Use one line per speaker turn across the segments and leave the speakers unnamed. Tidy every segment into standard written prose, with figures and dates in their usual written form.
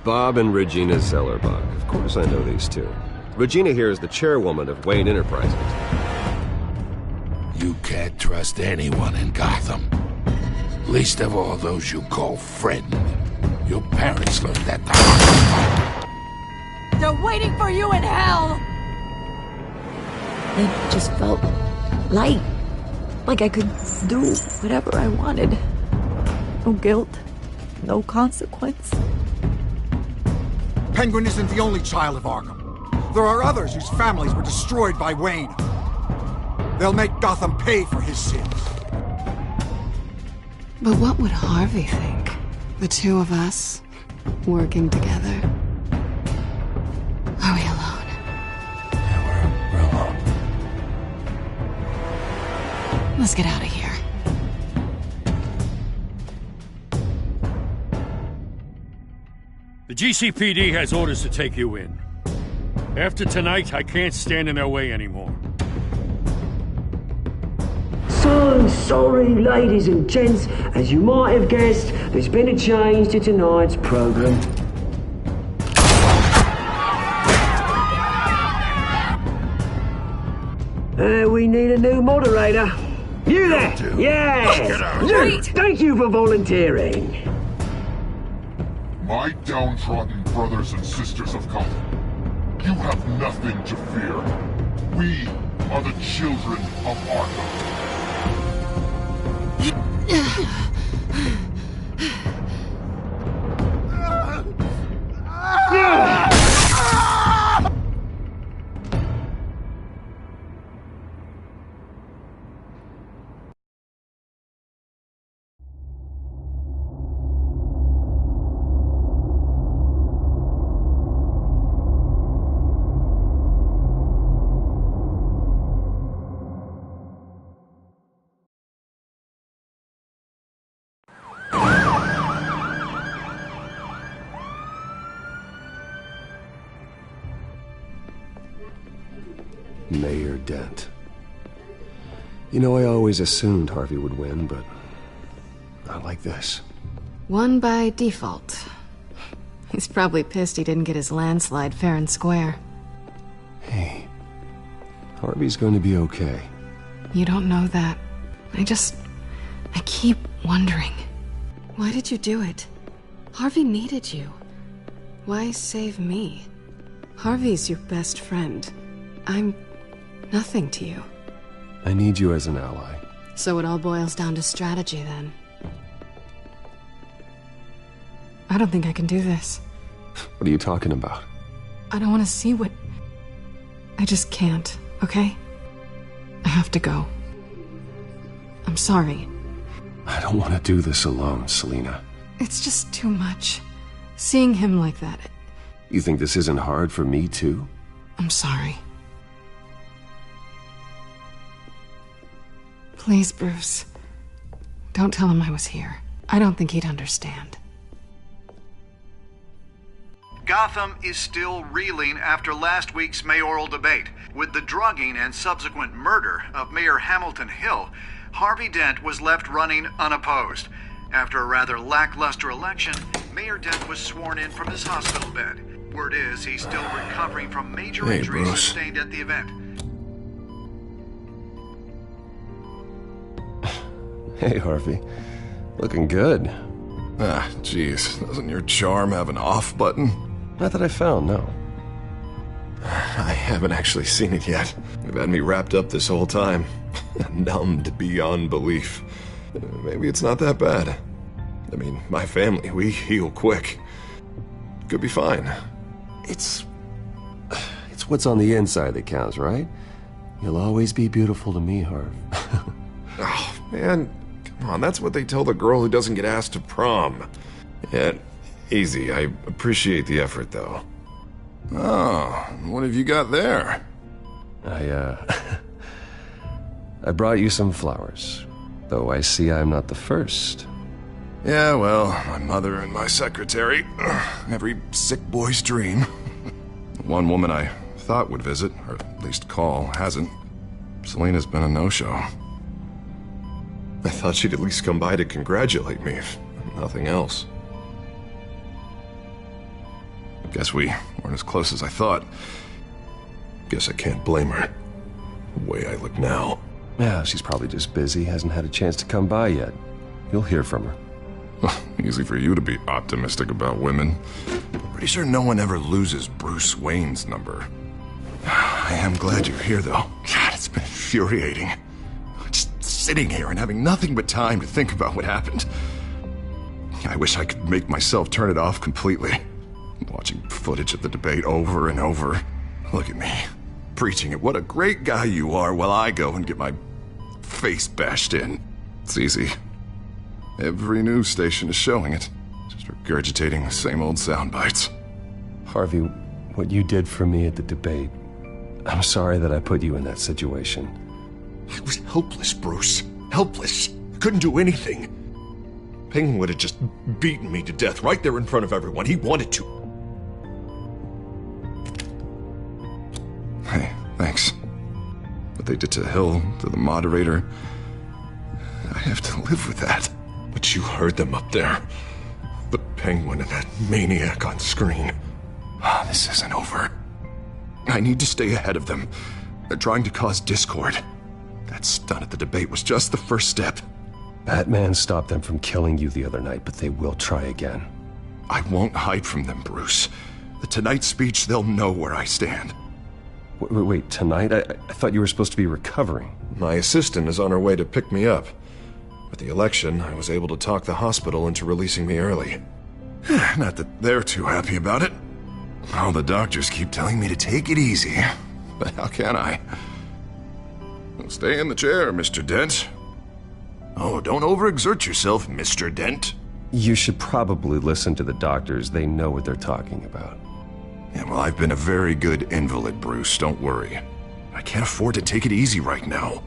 Bob and Regina Zellerbach. Of course I know these two. Regina here is the chairwoman of Wayne Enterprises.
You can't trust anyone in Gotham. Least of all those you call friend. Your parents learned that the hard way.
They're waiting for you in hell!
It just felt light. Like I could do whatever I wanted. No guilt. No consequence.
Penguin isn't the only child of Arkham. There are others whose families were destroyed by Wayne. They'll make Gotham pay for his sins.
But what would Harvey think? The two of us, working together. Are we alone?
Yeah, we're alone.
Let's get out of here.
The GCPD has orders to take you in. After tonight, I can't stand in their way anymore.
So sorry, ladies and gents. As you might have guessed, there's been a change to tonight's program. We need a new moderator. You there? Yeah!
Wait!
Thank you for volunteering.
My downtrodden brothers and sisters of Gotham, you have nothing to fear. We are the children of Arkham.
Mayor Dent. You know, I always assumed Harvey would win, but not like this.
Won by default. He's probably pissed he didn't get his landslide fair and square.
Hey, Harvey's going to be okay.
You don't know that. I keep wondering. Why did you do it? Harvey needed you. Why save me? Harvey's your best friend. I'm nothing to you.
I need you as an ally.
So it all boils down to strategy, then. I don't think I can do this.
What are you talking about?
I don't want to see what... I just can't, okay? I have to go. I'm sorry.
I don't want to do this alone, Selina.
It's just too much. Seeing him like that...
You think this isn't hard for me, too?
I'm sorry. Please, Bruce. Don't tell him I was here. I don't think he'd understand.
Gotham is still reeling after last week's mayoral debate. With the drugging and subsequent murder of Mayor Hamilton Hill, Harvey Dent was left running unopposed. After a rather lackluster election, Mayor Dent was sworn in from his hospital bed. Word is he's still recovering from major injuries sustained at the event.
Hey, Harvey. Looking good.
Ah, jeez. Doesn't your charm have an off button?
Not that I found, no.
I haven't actually seen it yet. You've had me wrapped up this whole time. Numbed beyond belief. Maybe it's not that bad. I mean, my family, we heal quick. Could be fine.
It's what's on the inside that counts, right? You'll always be beautiful to me, Harv.
Oh, man. Come on, that's what they tell the girl who doesn't get asked to prom. Yeah, easy. I appreciate the effort, though. Oh, what have you got there?
I brought you some flowers. Though I see I'm not the first.
Yeah, well, my mother and my secretary. Every sick boy's dream. One woman I thought would visit, or at least call, hasn't. Selina's been a no-show. I thought she'd at least come by to congratulate me, if nothing else. Guess we weren't as close as I thought. Guess I can't blame her. The way I look now.
Yeah, she's probably just busy, hasn't had a chance to come by yet. You'll hear from her.
Easy for you to be optimistic about women. Pretty sure no one ever loses Bruce Wayne's number. I am glad you're here, though. God, it's been infuriating. Just sitting here and having nothing but time to think about what happened. I wish I could make myself turn it off completely. Watching footage of the debate over and over. Look at me, preaching at what a great guy you are while I go and get my face bashed in. It's easy. Every news station is showing it. Just regurgitating the same old sound bites.
Harvey, what you did for me at the debate, I'm sorry that I put you in that situation.
I was helpless, Bruce. Helpless. Couldn't do anything. Penguin would have just beaten me to death right there in front of everyone. He wanted to. Hey, thanks. What they did to Hill, to the moderator, I have to live with that. But you heard them up there. The Penguin and that maniac on screen. This isn't over. I need to stay ahead of them. They're trying to cause discord. That stunt at the debate was just the first step.
Batman stopped them from killing you the other night, but they will try again.
I won't hide from them, Bruce. The Tonight speech, they'll know where I stand.
Wait, tonight? I thought you were supposed to be recovering.
My assistant is on her way to pick me up. With the election, I was able to talk the hospital into releasing me early. Not that they're too happy about it. All the doctors keep telling me to take it easy. But how can I? Well, stay in the chair, Mr. Dent. Oh, don't overexert yourself, Mr. Dent.
You should probably listen to the doctors. They know what they're talking about.
Yeah, well, I've been a very good invalid, Bruce. Don't worry. I can't afford to take it easy right now.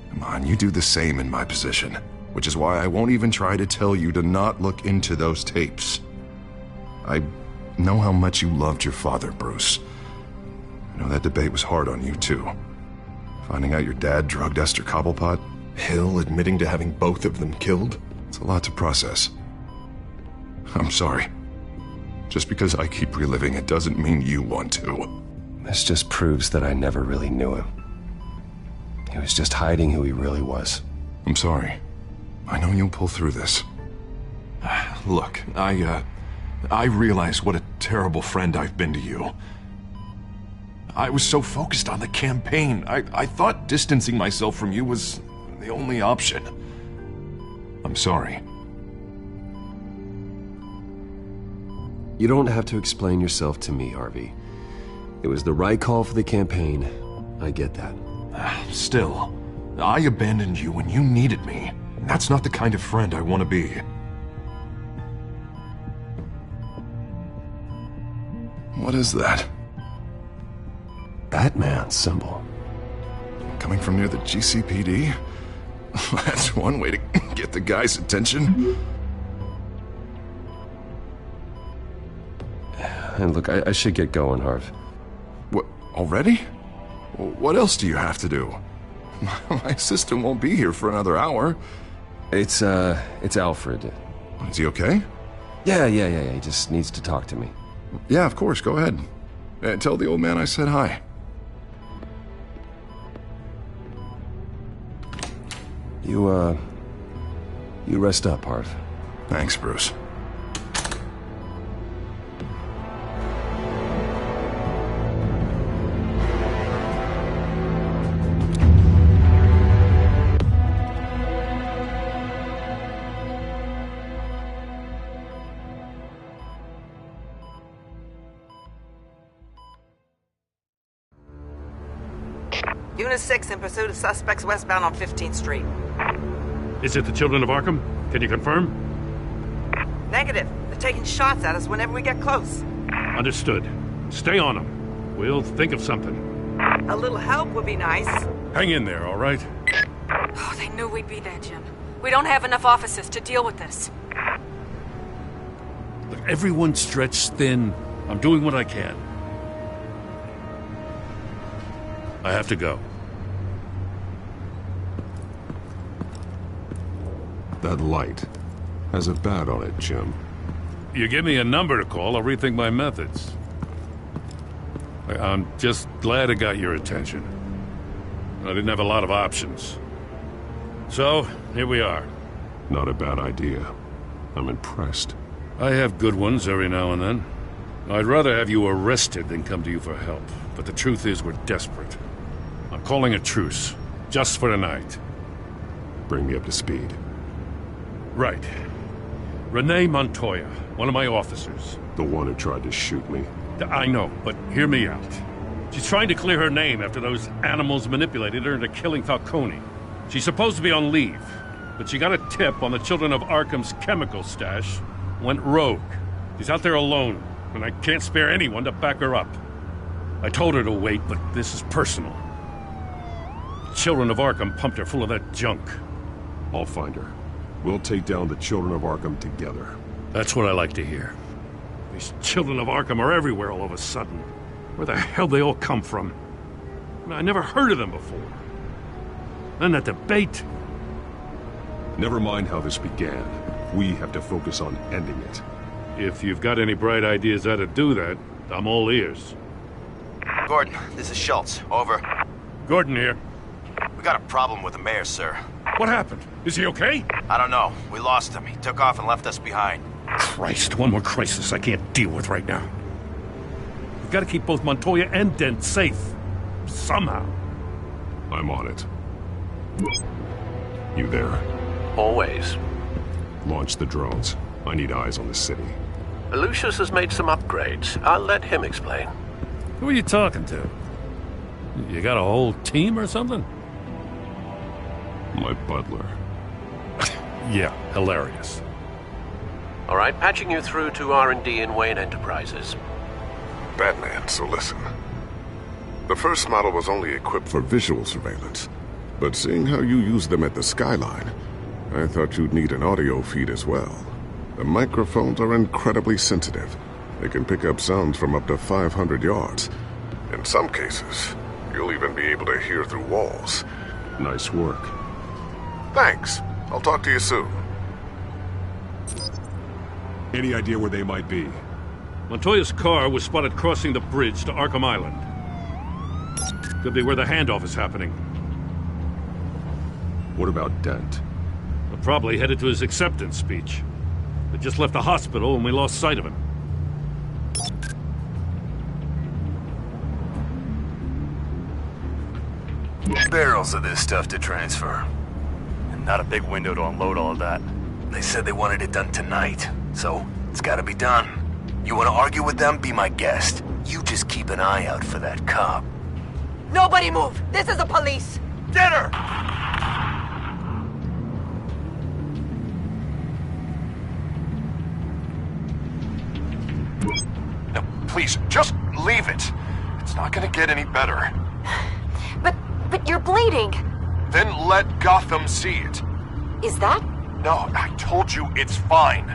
Come on, you do the same in my position. Which is why I won't even try to tell you to not look into those tapes. I know how much you loved your father, Bruce. I know that debate was hard on you, too. Finding out your dad drugged Esther Cobblepot, Hill admitting to having both of them killed. It's a lot to process. I'm sorry. Just because I keep reliving it doesn't mean you want to.
This just proves that I never really knew him. He was just hiding who he really was.
I'm sorry. I know you'll pull through this. Look, I realize what a terrible friend I've been to you. I was so focused on the campaign. I thought distancing myself from you was the only option. I'm sorry.
You don't have to explain yourself to me, Harvey. It was the right call for the campaign. I get that.
Still, I abandoned you when you needed me. That's not the kind of friend I want to be. What is that?
Batman's symbol.
Coming from near the GCPD? That's one way to get the guy's attention.
And look, I should get going, Harv.
What, already? What else do you have to do? My assistant won't be here for another hour.
It's Alfred.
Is he okay?
Yeah. He just needs to talk to me.
Yeah, of course, go ahead. Tell the old man I said hi.
You rest up, Harv.
Thanks, Bruce.
Unit 6 in pursuit of suspects westbound on 15th Street.
Is it the Children of Arkham? Can you confirm?
Negative. They're taking shots at us whenever we get close.
Understood. Stay on them. We'll think of something.
A little help would be nice.
Hang in there, all right?
Oh, they knew we'd be there, Jim. We don't have enough officers to deal with this.
Look, everyone's stretched thin. I'm doing what I can. I have to go.
That light has a bat on it, Jim.
you give me a number to call, I'll rethink my methods. I'm just glad it got your attention. I didn't have a lot of options. So, here we are.
Not a bad idea. I'm impressed.
I have good ones every now and then. I'd rather have you arrested than come to you for help. But the truth is, we're desperate. I'm calling a truce. Just for tonight.
Bring me up to speed.
Right. Renee Montoya, one of my officers.
The one who tried to shoot me.
I know, but hear me out. She's trying to clear her name after those animals manipulated her into killing Falcone. She's supposed to be on leave, but she got a tip on the Children of Arkham's chemical stash, went rogue. She's out there alone, and I can't spare anyone to back her up. I told her to wait, but this is personal. The Children of Arkham pumped her full of that junk.
I'll find her. We'll take down the Children of Arkham together.
That's what I like to hear. These Children of Arkham are everywhere all of a sudden. Where the hell they all come from? I never heard of them before. And that debate.
Never mind how this began. We have to focus on ending it.
If you've got any bright ideas how to do that, I'm all ears.
Gordon, this is Schultz. Over.
Gordon here.
We got a problem with the mayor, sir.
What happened? Is he okay?
I don't know. We lost him. He took off and left us behind.
Christ, one more crisis I can't deal with right now. We've got to keep both Montoya and Dent safe. Somehow.
I'm on it. You there?
Always.
Launch the drones. I need eyes on the city.
Lucius has made some upgrades. I'll let him explain.
Who are you talking to? You got a whole team or something?
My butler.
Yeah, hilarious.
All right, patching you through to R&D in Wayne Enterprises.
Batman, so listen. The first model was only equipped for visual surveillance, but seeing how you use them at the Skyline, I thought you'd need an audio feed as well. The microphones are incredibly sensitive. They can pick up sounds from up to 500 yards. In some cases, you'll even be able to hear through walls.
Nice work.
Thanks. I'll talk to you soon.
Any idea where they might be?
Montoya's car was spotted crossing the bridge to Arkham Island. Could be where the handoff is happening.
What about Dent?
We're probably headed to his acceptance speech. They just left the hospital and we lost sight of him.
Barrels of this stuff to transfer. And not a big window to unload all of that. They said they wanted it done tonight, so it's gotta be done. You wanna argue with them? Be my guest. You just keep an eye out for that cop.
Nobody move! This is the police!
Get her!
Now, please, just leave it. It's not gonna get any better.
But you're bleeding.
Then let Gotham see it.
Is that?
No, I told you it's fine.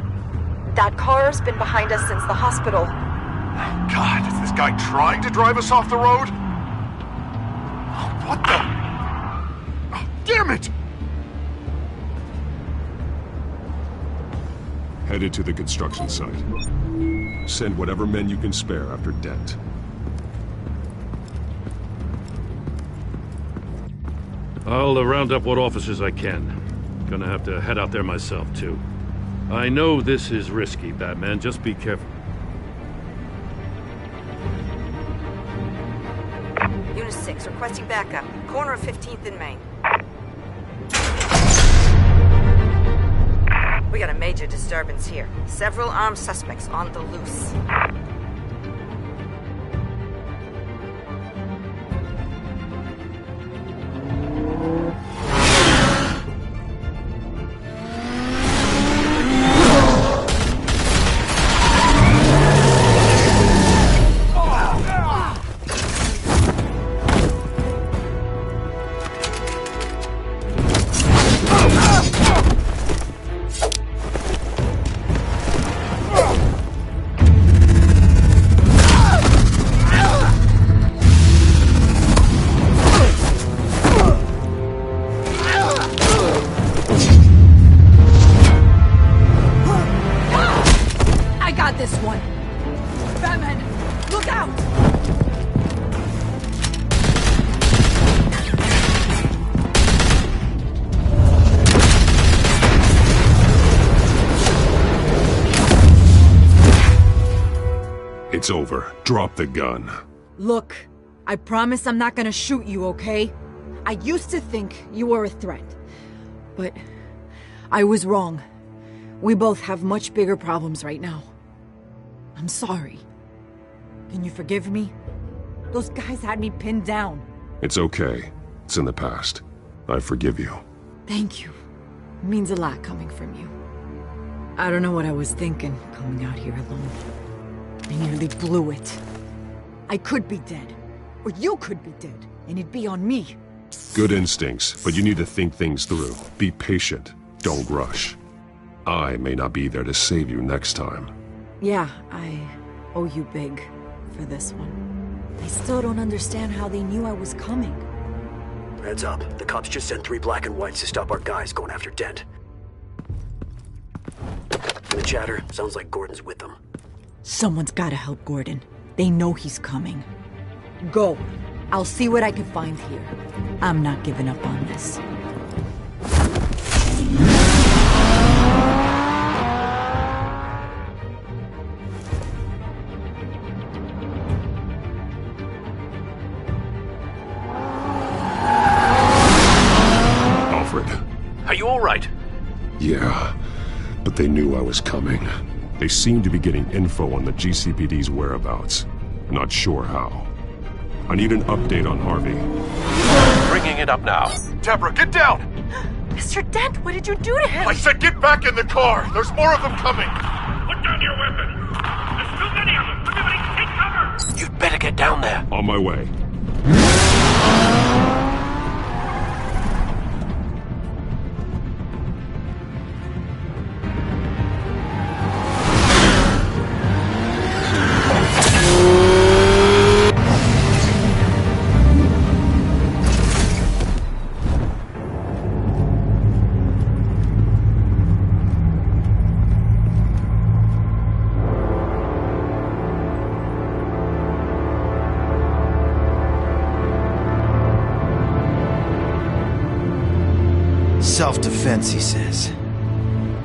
That car's been behind us since the hospital.
God, is this guy trying to drive us off the road? Oh, what the? Oh, damn it!
Headed to the construction site. Send whatever men you can spare after Dent.
I'll round up what officers I can. Gonna have to head out there myself, too. I know this is risky, Batman. Just be careful.
Unit 6, requesting backup. Corner of 15th and Main. We got a major disturbance here. Several armed suspects on the loose.
Batman! Look out!
It's over. Drop the gun.
Look, I promise I'm not gonna shoot you, okay? I used to think you were a threat. But I was wrong. We both have much bigger problems right now. I'm sorry. Can you forgive me? Those guys had me pinned down.
It's okay. It's in the past. I forgive you.
Thank you. It means a lot coming from you. I don't know what I was thinking, coming out here alone. I nearly blew it. I could be dead. Or you could be dead, and it'd be on me.
Good instincts, but you need to think things through. Be patient. Don't rush. I may not be there to save you next time.
Yeah, I owe you big for this one. I still don't understand how they knew I was coming.
Heads up. The cops just sent 3 black and whites to stop our guys going after Dent. And the chatter sounds like Gordon's with them.
Someone's gotta help Gordon. They know he's coming. Go. I'll see what I can find here. I'm not giving up on this.
Alfred.
Are you all right?
Yeah, but they knew I was coming. They seem to be getting info on the GCPD's whereabouts. Not sure how. I need an update on Harvey.
Bringing it up now.
Deborah, get down!
Mr. Dent, what did you do to him?
I said get back in the car! There's more of them coming!
Put down your weapon! There's too many of them! Everybody take cover!
You'd better get down there.
On my way.
Self-defense, he says.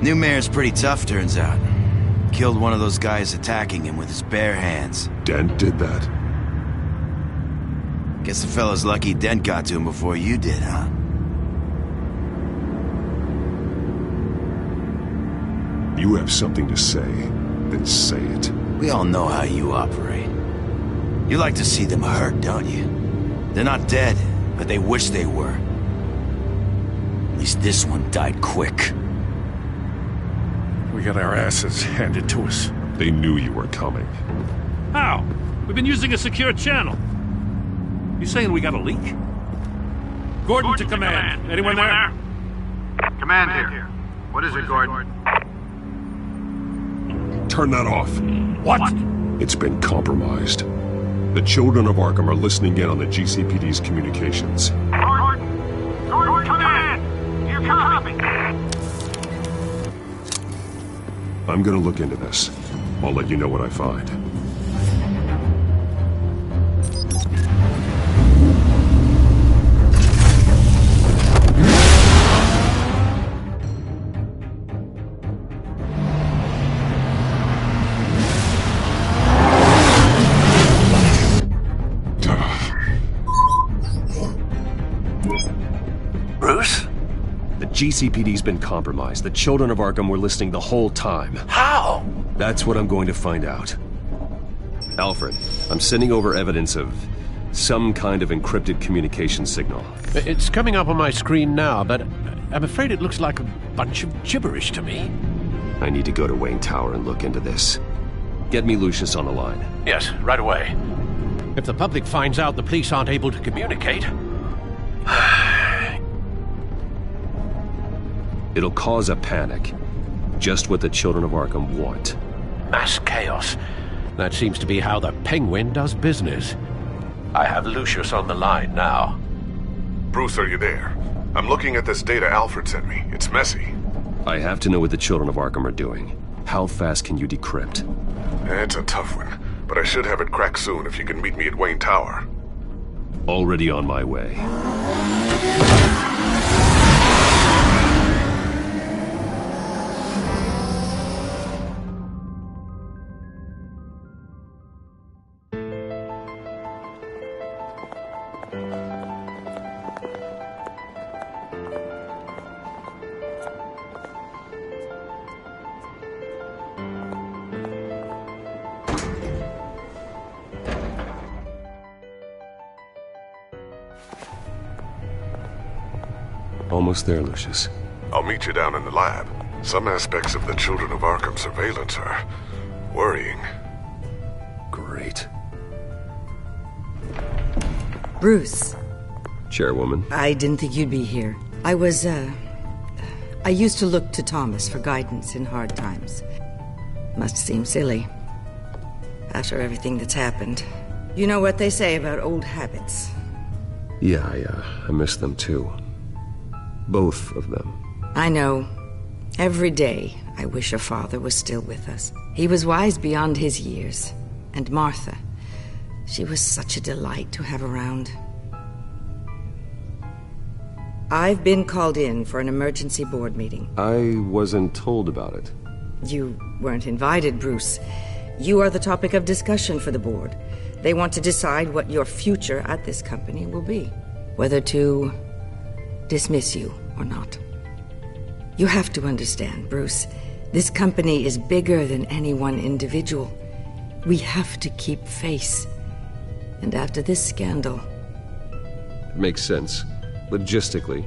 New mayor's pretty tough, turns out. Killed one of those guys attacking him with his bare hands.
Dent did that?
Guess the fella's lucky Dent got to him before you did, huh?
You have something to say, then say it.
We all know how you operate. You like to see them hurt, don't you? They're not dead, but they wish they were. At least this one died quick.
We got our asses handed to us.
They knew you were coming.
How? We've been using a secure channel. You saying we got a leak? Gordon to command. Anyone there?
Command here. What is it, Gordon?
Turn that off.
What?
It's been compromised. The children of Arkham are listening in on the GCPD's communications.
Gordon, command! You copy?
I'm gonna look into this. I'll let you know what I find.
Bruce?
The GCPD's been compromised. The children of Arkham were listening the whole time.
How?
That's what I'm going to find out. Alfred, I'm sending over evidence of some kind of encrypted communication signal.
It's coming up on my screen now, but I'm afraid it looks like a bunch of gibberish to me.
I need to go to Wayne Tower and look into this. Get me Lucius on the line.
Yes, right away. If the public finds out the police aren't able to communicate...
It'll cause a panic. Just what the children of Arkham want.
Mass chaos. That seems to be how the Penguin does business. I have Lucius on the line now.
Bruce, are you there? I'm looking at this data Alfred sent me. It's messy.
I have to know what the children of Arkham are doing. How fast can you decrypt?
It's a tough one, but I should have it cracked soon if you can meet me at Wayne Tower.
Already on my way. Almost there, Lucius.
I'll meet you down in the lab. Some aspects of the Children of Arkham surveillance are worrying.
Great.
Bruce.
Chairwoman.
I didn't think you'd be here. I used to look to Thomas for guidance in hard times. Must seem silly. After everything that's happened. You know what they say about old habits.
Yeah, I miss them too. Both of them.
I know. Every day, I wish your father was still with us. He was wise beyond his years. And Martha, she was such a delight to have around. I've been called in for an emergency board meeting.
I wasn't told about it.
You weren't invited, Bruce. You are the topic of discussion for the board. They want to decide what your future at this company will be. Whether to dismiss you or not. You have to understand, Bruce. This company is bigger than any one individual. We have to keep face. And after this scandal...
It makes sense. Logistically.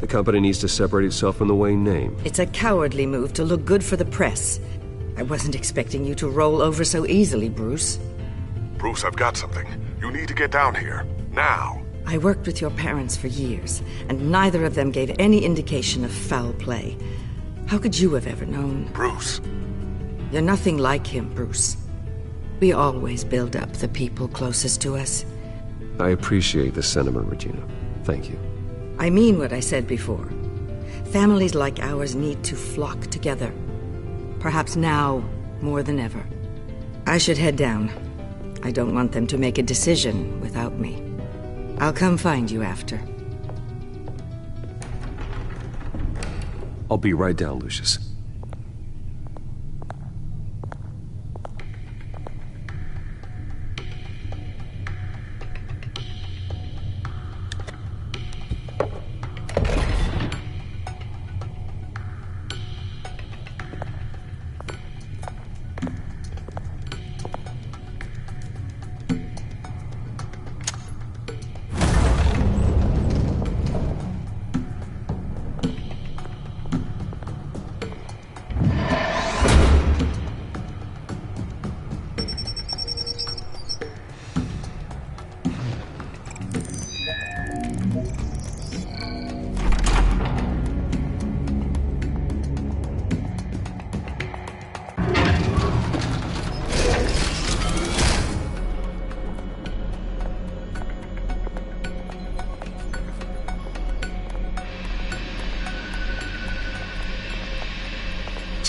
The company needs to separate itself from the Wayne name.
It's a cowardly move to look good for the press. I wasn't expecting you to roll over so easily, Bruce.
Bruce, I've got something. You need to get down here. Now.
I worked with your parents for years, and neither of them gave any indication of foul play. How could you have ever known?
Bruce.
You're nothing like him, Bruce. We always build up the people closest to us.
I appreciate the sentiment, Regina. Thank you.
I mean what I said before. Families like ours need to flock together. Perhaps now more than ever. I should head down. I don't want them to make a decision without me. I'll come find you after.
I'll be right down, Lucius.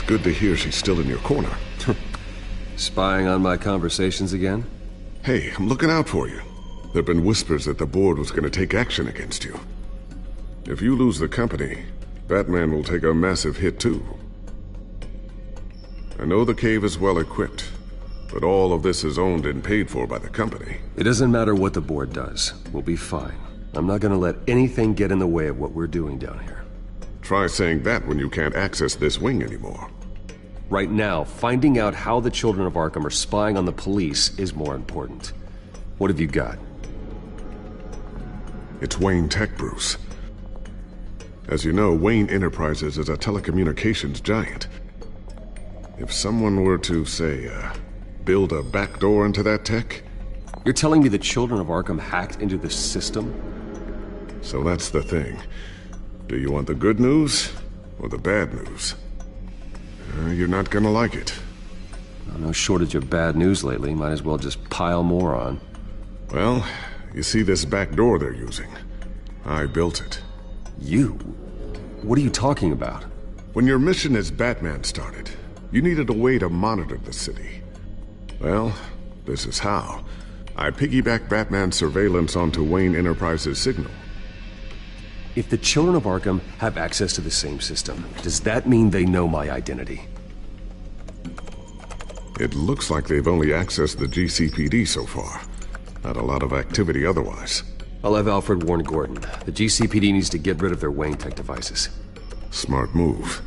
Good to hear she's still in your corner.
Spying on my conversations again?
Hey, I'm looking out for you. There've been whispers that the board was going to take action against you. If you lose the company, Batman will take a massive hit too. I know the cave is well equipped, but all of this is owned and paid for by the company.
It doesn't matter what the board does. We'll be fine. I'm not gonna let anything get in the way of what we're doing down here.
Try saying that when you can't access this wing anymore.
Right now, finding out how the Children of Arkham are spying on the police is more important. What have you got?
It's Wayne Tech, Bruce. As you know, Wayne Enterprises is a telecommunications giant. If someone were to, say, build a backdoor into that tech...
You're telling me the Children of Arkham hacked into this system?
So that's the thing. Do you want the good news or the bad news? You're not gonna like it.
No shortage of bad news lately. Might as well just pile more on.
Well, you see this back door they're using? I built it.
You? What are you talking about?
When your mission as Batman started, you needed a way to monitor the city. Well, this is how. I piggyback Batman's surveillance onto Wayne Enterprises' signal.
If the Children of Arkham have access to the same system, does that mean they know my identity?
It looks like they've only accessed the GCPD so far. Not a lot of activity otherwise.
I'll have Alfred warn Gordon. The GCPD needs to get rid of their Wayne tech devices.
Smart move.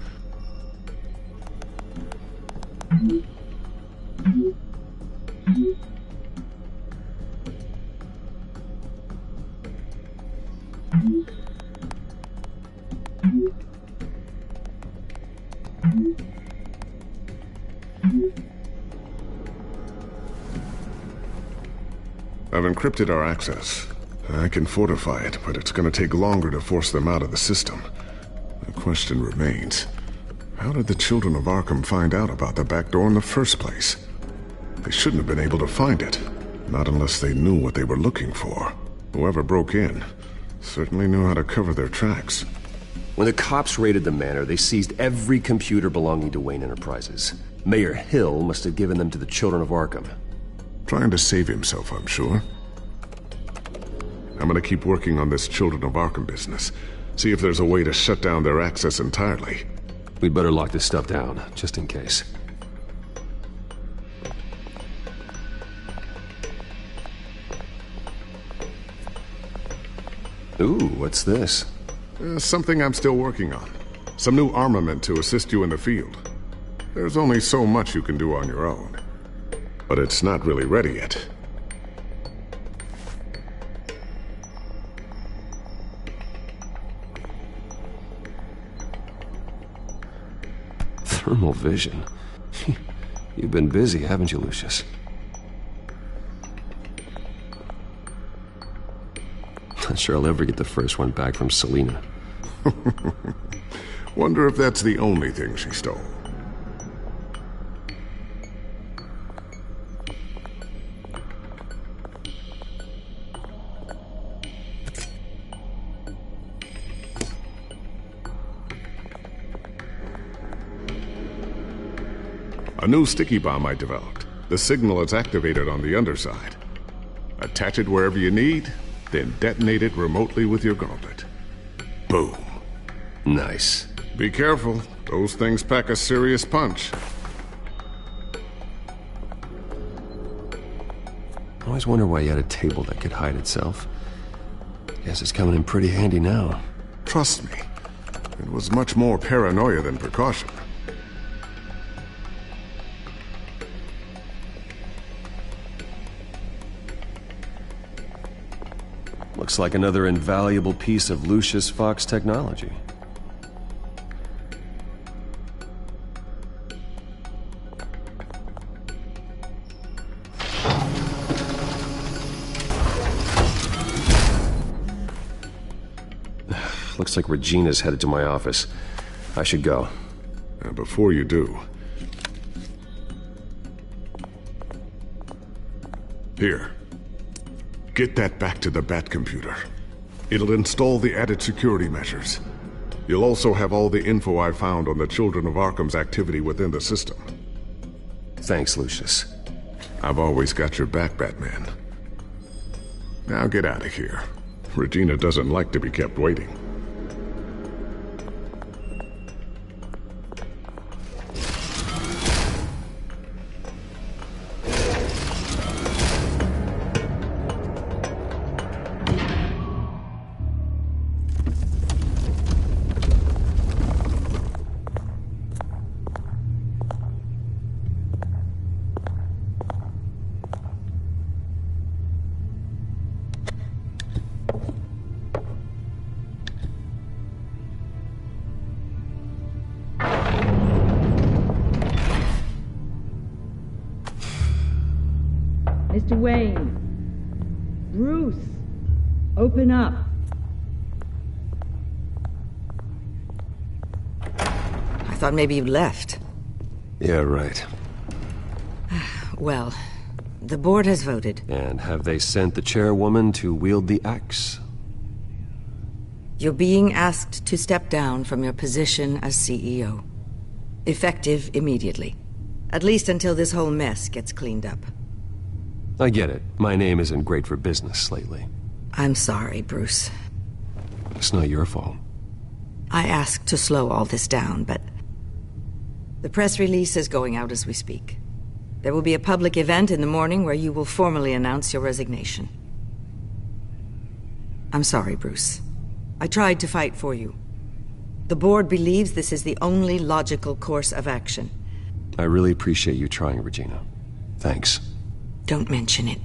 I've encrypted our access. I can fortify it, but it's going to take longer to force them out of the system. The question remains, how did the Children of Arkham find out about the back door in the first place? They shouldn't have been able to find it. Not unless they knew what they were looking for. Whoever broke in certainly knew how to cover their tracks.
When the cops raided the manor, they seized every computer belonging to Wayne Enterprises. Mayor Hill must have given them to the Children of Arkham.
Trying to save himself, I'm sure. I'm gonna keep working on this Children of Arkham business. See if there's a way to shut down their access entirely.
We'd better lock this stuff down, just in case. Ooh, what's this?
Something I'm still working on. Some new armament to assist you in the field. There's only so much you can do on your own. But it's not really ready yet.
Thermal vision. You've been busy, haven't you, Lucius? Not sure I'll ever get the first one back from Selina.
Wonder if that's the only thing she stole. A new sticky bomb I developed. The signal is activated on the underside. Attach it wherever you need, then detonate it remotely with your gauntlet. Boom.
Nice.
Be careful. Those things pack a serious punch.
I always wonder why you had a table that could hide itself. Guess it's coming in pretty handy now.
Trust me. It was much more paranoia than precaution.
Looks like another invaluable piece of Lucius Fox technology. Looks like Regina's headed to my office. I should go.
Before you do... Here. Get that back to the Bat computer. It'll install the added security measures. You'll also have all the info I found on the Children of Arkham's activity within the system.
Thanks, Lucius.
I've always got your back, Batman. Now get out of here. Regina doesn't like to be kept waiting.
Mr. Wayne. Bruce. Open up. I thought maybe you left.
Yeah, right.
Well, the board has voted.
And have they sent the chairwoman to wield the axe?
You're being asked to step down from your position as CEO. Effective immediately. At least until this whole mess gets cleaned up.
I get it. My name isn't great for business lately.
I'm sorry, Bruce.
It's not your fault.
I asked to slow all this down, but the press release is going out as we speak. There will be a public event in the morning where you will formally announce your resignation. I'm sorry, Bruce. I tried to fight for you. The board believes this is the only logical course of action.
I really appreciate you trying, Regina. Thanks.
Don't mention it.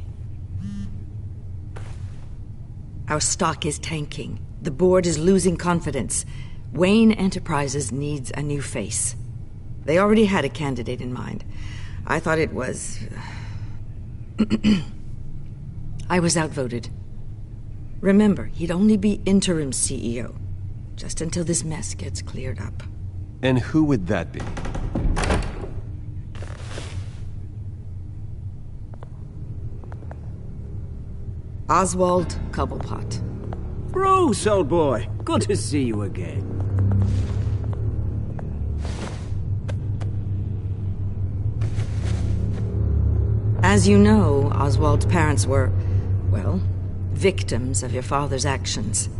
Our stock is tanking. The board is losing confidence. Wayne Enterprises needs a new face. They already had a candidate in mind. I thought it was... I was outvoted. Remember, he'd only be interim CEO, just until this mess gets cleared up.
And who would that be?
Oswald Cobblepot.
Bruce, old boy. Good to see you again.
As you know, Oswald's parents were, well, victims of your father's actions.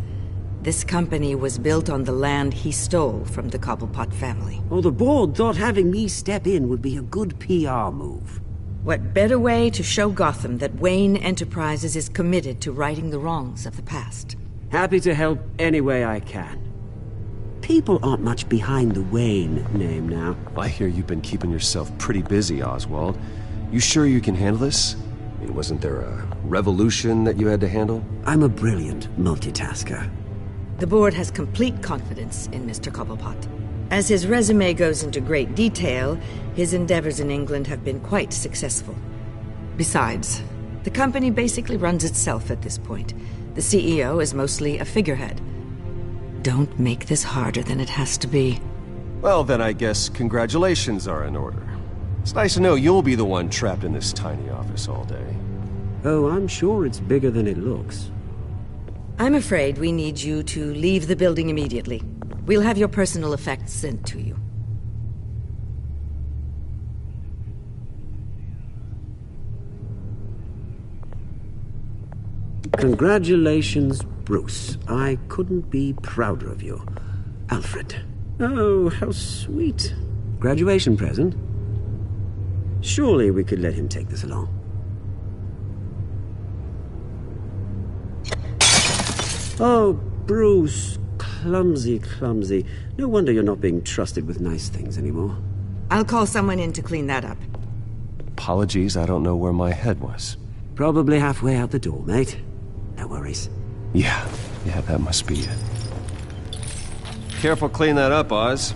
This company was built on the land he stole from the Cobblepot family.
Well, the board thought having me step in would be a good PR move.
What better way to show Gotham that Wayne Enterprises is committed to righting the wrongs of the past?
Happy to help any way I can. People aren't much behind the Wayne name now.
I hear you've been keeping yourself pretty busy, Oswald. You sure you can handle this? I mean, wasn't there a revolution that you had to handle?
I'm a brilliant multitasker.
The board has complete confidence in Mr. Cobblepot. As his resume goes into great detail, his endeavors in England have been quite successful. Besides, the company basically runs itself at this point. The CEO is mostly a figurehead. Don't make this harder than it has to be.
Well, then I guess congratulations are in order. It's nice to know you'll be the one trapped in this tiny office all day.
Oh, I'm sure it's bigger than it looks.
I'm afraid we need you to leave the building immediately. We'll have your personal effects sent to you.
Congratulations, Bruce. I couldn't be prouder of you. Alfred. Oh, how sweet. Graduation present? Surely we could let him take this along. Oh, Bruce. Clumsy, clumsy. No wonder you're not being trusted with nice things anymore.
I'll call someone in to clean that up.
Apologies, I don't know where my head was.
Probably halfway out the door, mate. No worries.
Yeah, that must be it. Careful clean that up, Oz.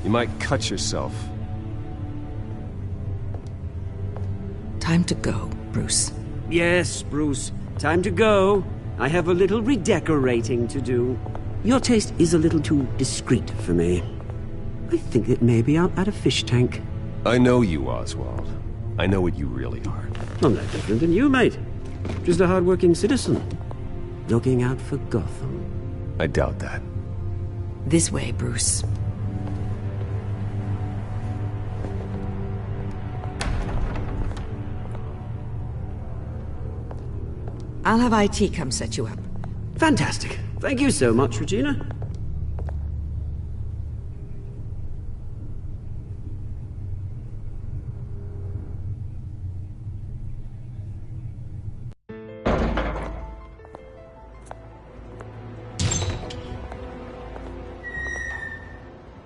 You might cut yourself.
Time to go, Bruce.
Yes, Bruce. Time to go. I have a little redecorating to do. Your taste is a little too discreet for me. I think that maybe I'm at a fish tank.
I know you, Oswald. I know what you really are.
I'm no different than you, mate. Just a hard-working citizen. Looking out for Gotham.
I doubt that.
This way, Bruce. I'll have IT come set you up.
Fantastic. Thank you so much, Regina.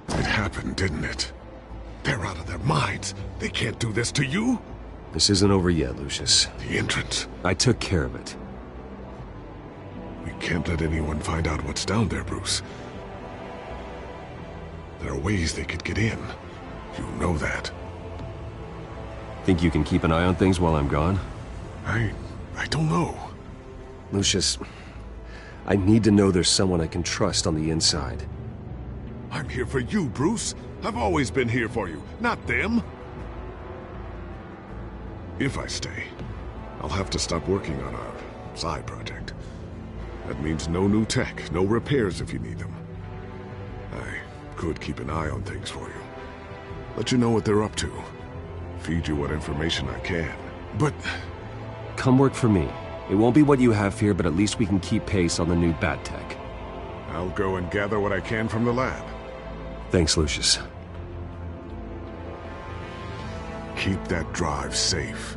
It happened, didn't it? They're out of their minds. They can't do this to you.
This isn't over yet, Lucius.
The entrance.
I took care of it.
We can't let anyone find out what's down there, Bruce. There are ways they could get in. You know that.
Think you can keep an eye on things while I'm gone?
I don't know.
Lucius, I need to know there's someone I can trust on the inside.
I'm here for you, Bruce. I've always been here for you, not them. If I stay, I'll have to stop working on our side project. That means no new tech, no repairs if you need them. I could keep an eye on things for you. Let you know what they're up to. feed you what information I can. But...
Come work for me. It won't be what you have here, but at least we can keep pace on the new bat tech.
I'll go and gather what I can from the lab.
Thanks, Lucius.
Keep that drive safe.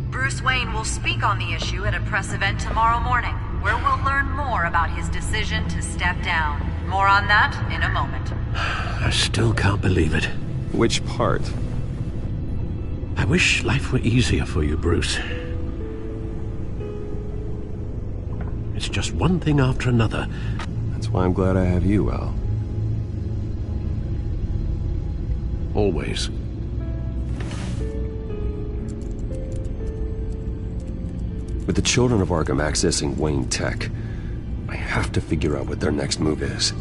Bruce Wayne will speak on the issue at a press event tomorrow morning, where we'll learn more about his decision to step down. More on that in a moment.
I still can't believe it.
Which part?
I wish life were easier for you, Bruce. It's just one thing after another.
That's why I'm glad I have you, Al.
Always.
With the children of Arkham accessing Wayne Tech, I have to figure out what their next move is.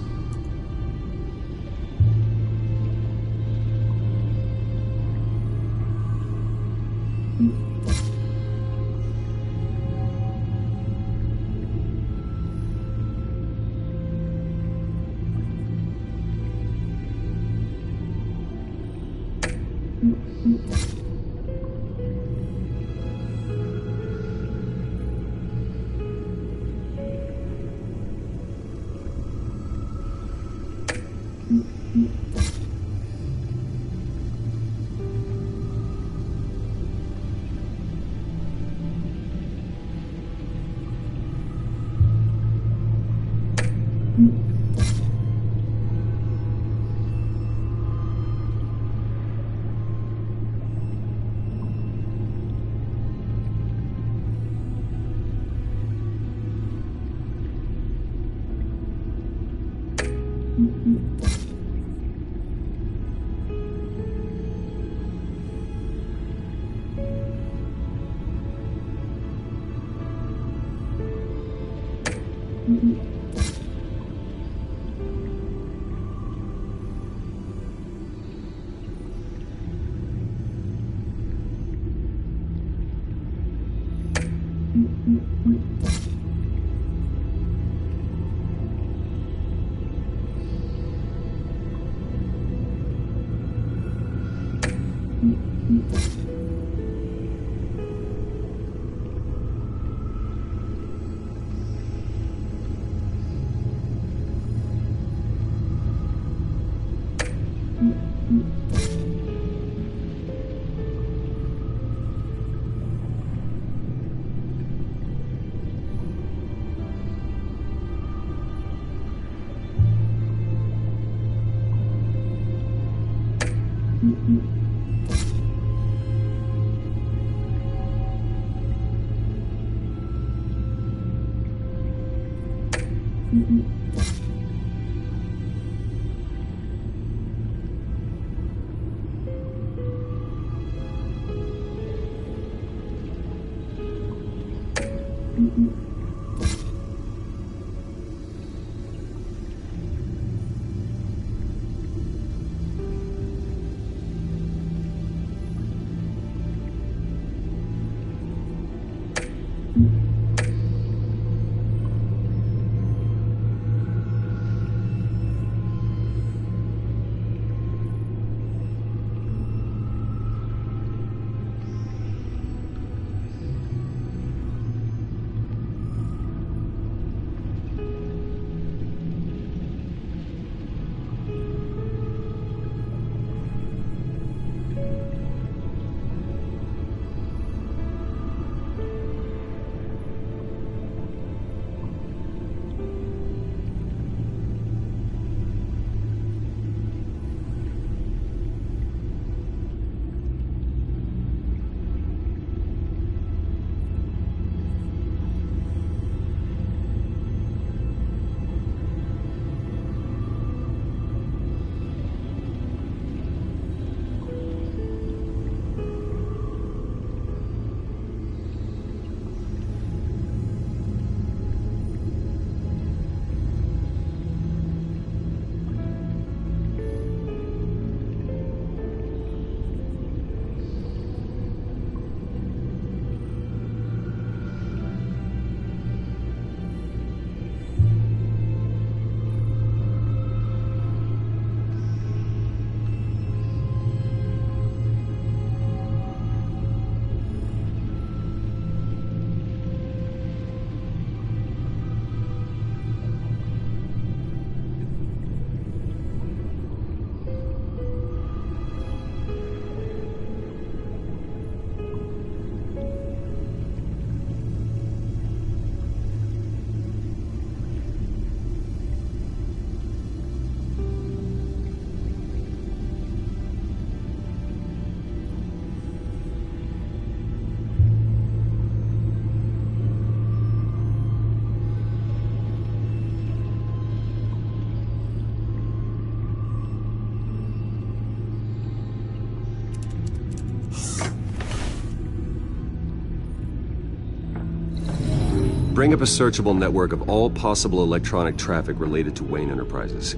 Bring up a searchable network of all possible electronic traffic related to Wayne Enterprises.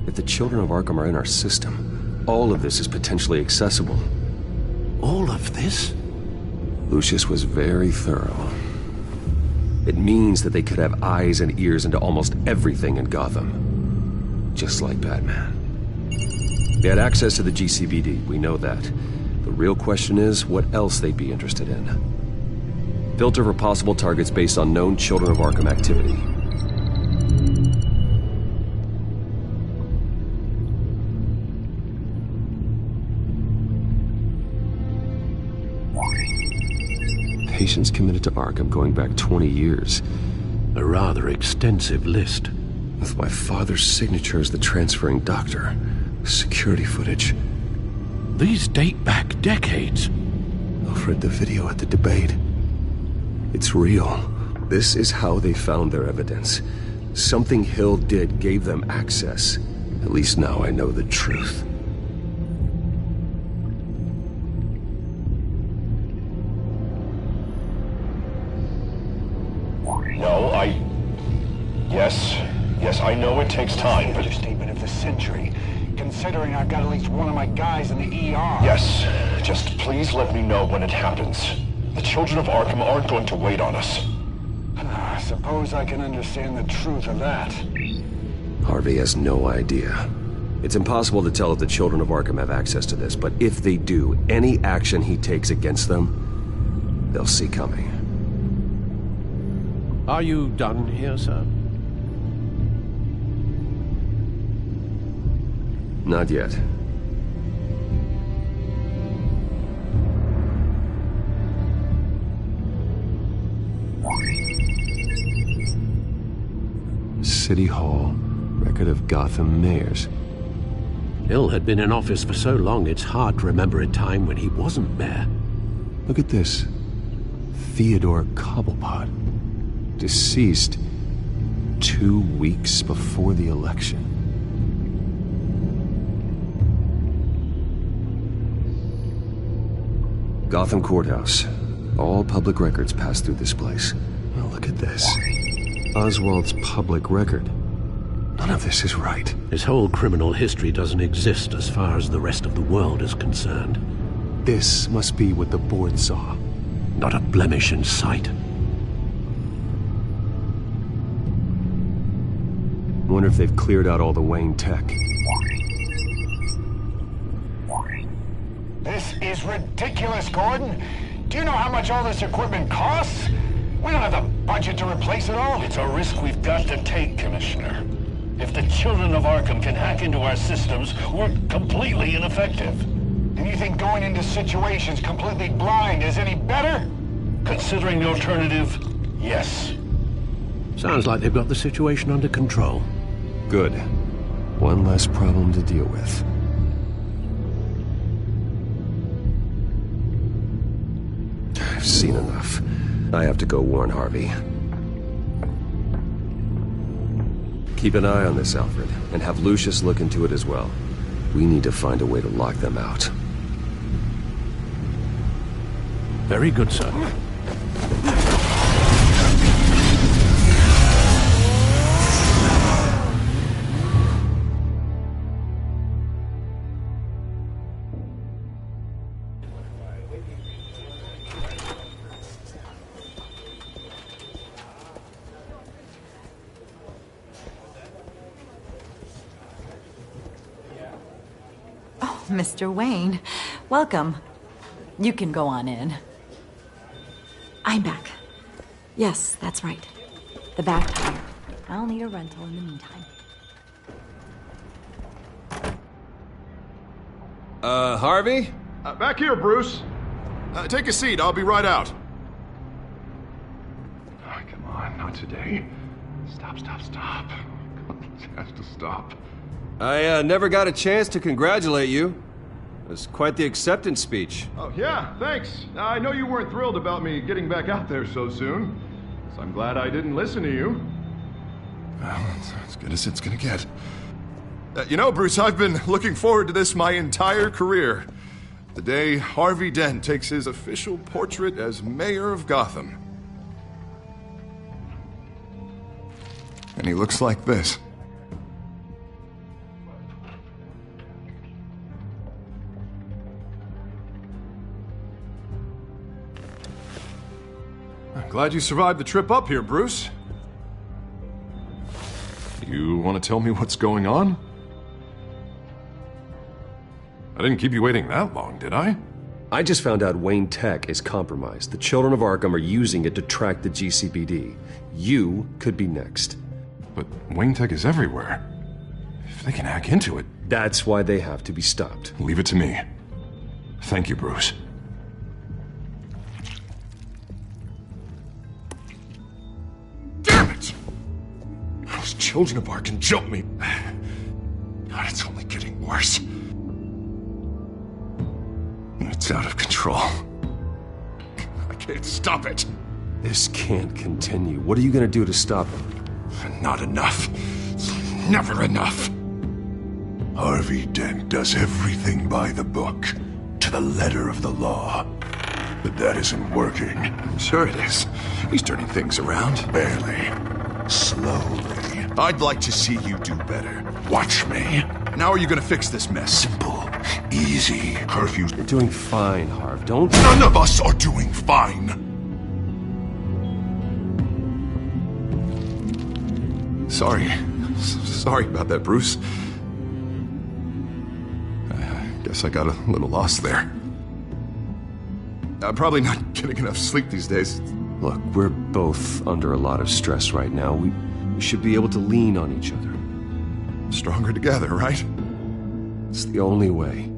If the children of Arkham are in our system, all of this is potentially accessible.
All of this?
Lucius was very thorough. It means that they could have eyes and ears into almost everything in Gotham. Just like Batman. They had access to the GCPD, we know that. The real question is, what else they'd be interested in. Filter for possible targets based on known Children of Arkham activity. Patients committed to Arkham going back 20 years.
A rather extensive list.
With my father's signature as the transferring doctor. Security footage.
These date back decades.
Alfred, the video at the debate. It's real. This is how they found their evidence. Something Hill did gave them access. At least now I know the truth.
No, Yes, I know it takes time, but...
Understatement of the century, considering I've got at least one of my guys in the ER.
Yes, just please let me know when it happens. The children of Arkham aren't going to wait on us.
I suppose I can understand the truth of that.
Harvey has no idea. It's impossible to tell if the children of Arkham have access to this, but if they do, any action he takes against them, they'll see coming.
Are you done here, sir?
Not yet. City Hall, record of Gotham mayors.
Hill had been in office for so long, it's hard to remember a time when he wasn't mayor.
Look at this. Theodore Cobblepot. Deceased 2 weeks before the election. Gotham Courthouse. All public records pass through this place. Well, look at this. Oswald's public record. None of this is right.
His whole criminal history doesn't exist as far as the rest of the world is concerned.
This must be what the board saw.
Not a blemish in sight.
Wonder if they've cleared out all the Wayne tech.
This is ridiculous, Gordon. Do you know how much all this equipment costs? We don't have the budget to replace it all.
It's a risk we've got to take, Commissioner. If the children of Arkham can hack into our systems, we're completely ineffective.
And you think going into situations completely blind is any better?
Considering the alternative, yes.
Sounds like they've got the situation under control.
Good. One less problem to deal with. I've seen enough. I have to go warn Harvey. Keep an eye on this, Alfred, and have Lucius look into it as well. We need to find a way to lock them out.
Very good, sir.
Mr. Wayne, welcome. You can go on in. I'm back. Yes, that's right. The back tire. I'll need a rental in the meantime.
Harvey?
Back here, Bruce. Take a seat. I'll be right out. Oh, come on, not today. Stop. This has to stop.
I never got a chance to congratulate you. It was quite the acceptance speech.
Oh, yeah, thanks. I know you weren't thrilled about me getting back out there so soon, so I'm glad I didn't listen to you. Well, it's as good as it's gonna get. You know, Bruce, I've been looking forward to this my entire career. The day Harvey Dent takes his official portrait as mayor of Gotham.
And he looks like this.
I'm glad you survived the trip up here, Bruce. You want to tell me what's going on? I didn't keep you waiting that long, did I?
I just found out Wayne Tech is compromised. The children of Arkham are using it to track the GCPD. You could be next.
But Wayne Tech is everywhere. If they can hack into it...
That's why they have to be stopped.
Leave it to me. Thank you, Bruce. Damn it! Those children of Arkham jumped me. God, it's only getting worse. It's out of control. I can't stop it.
This can't continue. What are you going to do to stop it?
Not enough. Never enough.
Harvey Dent does everything by the book, to the letter of the law. But that isn't working.
Sure it is. He's turning things around.
Barely. Slowly.
I'd like to see you do better.
Watch me.
Now are you gonna fix this mess?
Simple. Easy. Curfews.
You're doing fine, Harv. Don't...
None of us are doing fine.
Sorry. Sorry about that, Bruce. I guess I got a little lost there. I'm probably not getting enough sleep these days.
Look, we're both under a lot of stress right now. We should be able to lean on each other.
Stronger together, right?
It's the only way.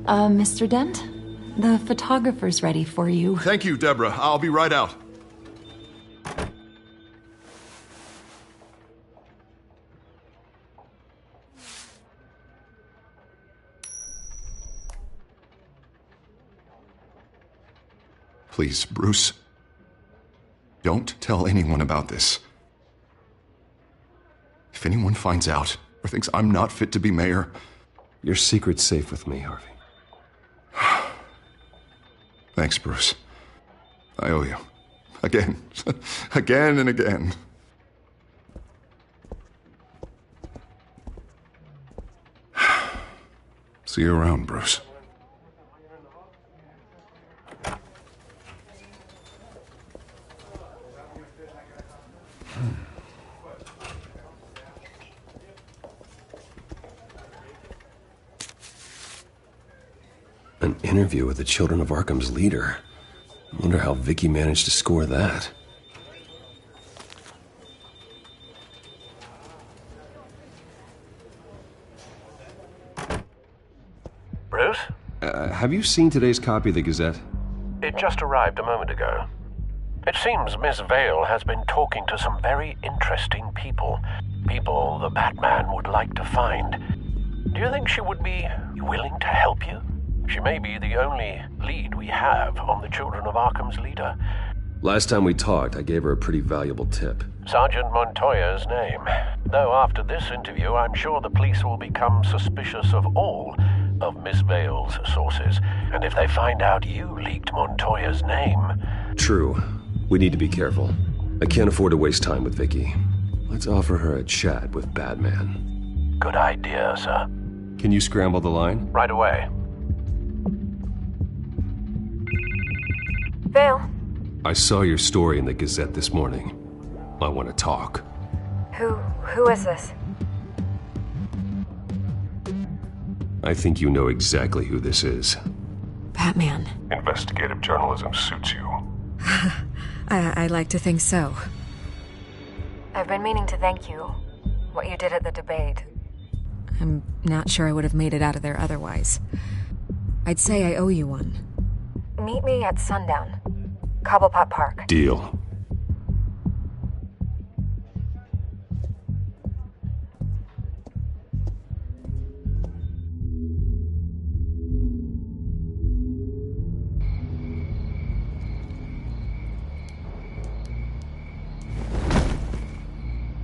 Mr. Dent? The photographer's ready for you.
Thank you, Deborah. I'll be right out. Please, Bruce. Don't tell anyone about this. If anyone finds out or thinks I'm not fit to be mayor...
Your secret's safe with me, Harvey.
Thanks, Bruce. I owe you. Again. Again and again. See you around, Bruce.
An interview with the Children of Arkham's leader. I wonder how Vicky managed to score that.
Bruce?
Have you seen today's copy of the Gazette?
It just arrived a moment ago. It seems Miss Vale has been talking to some very interesting people. People the Batman would like to find. Do you think she would be willing to help you? She may be the only lead we have on the Children of Arkham's leader.
Last time we talked, I gave her a pretty valuable tip.
Sergeant Montoya's name. Though after this interview, I'm sure the police will become suspicious of all of Miss Vale's sources. And if they find out you leaked Montoya's name...
True. We need to be careful. I can't afford to waste time with Vicky. Let's offer her a chat with Batman.
Good idea, sir.
Can you scramble the line?
Right away.
Vale.
I saw your story in the Gazette this morning. I want to talk.
Who is this?
I think you know exactly who this is.
Batman.
Investigative journalism suits you.
I like to think so.
I've been meaning to thank you. What you did at the debate.
I'm not sure I would have made it out of there otherwise. I'd say I owe you one.
Meet me at sundown. Cobblepot Park.
Deal.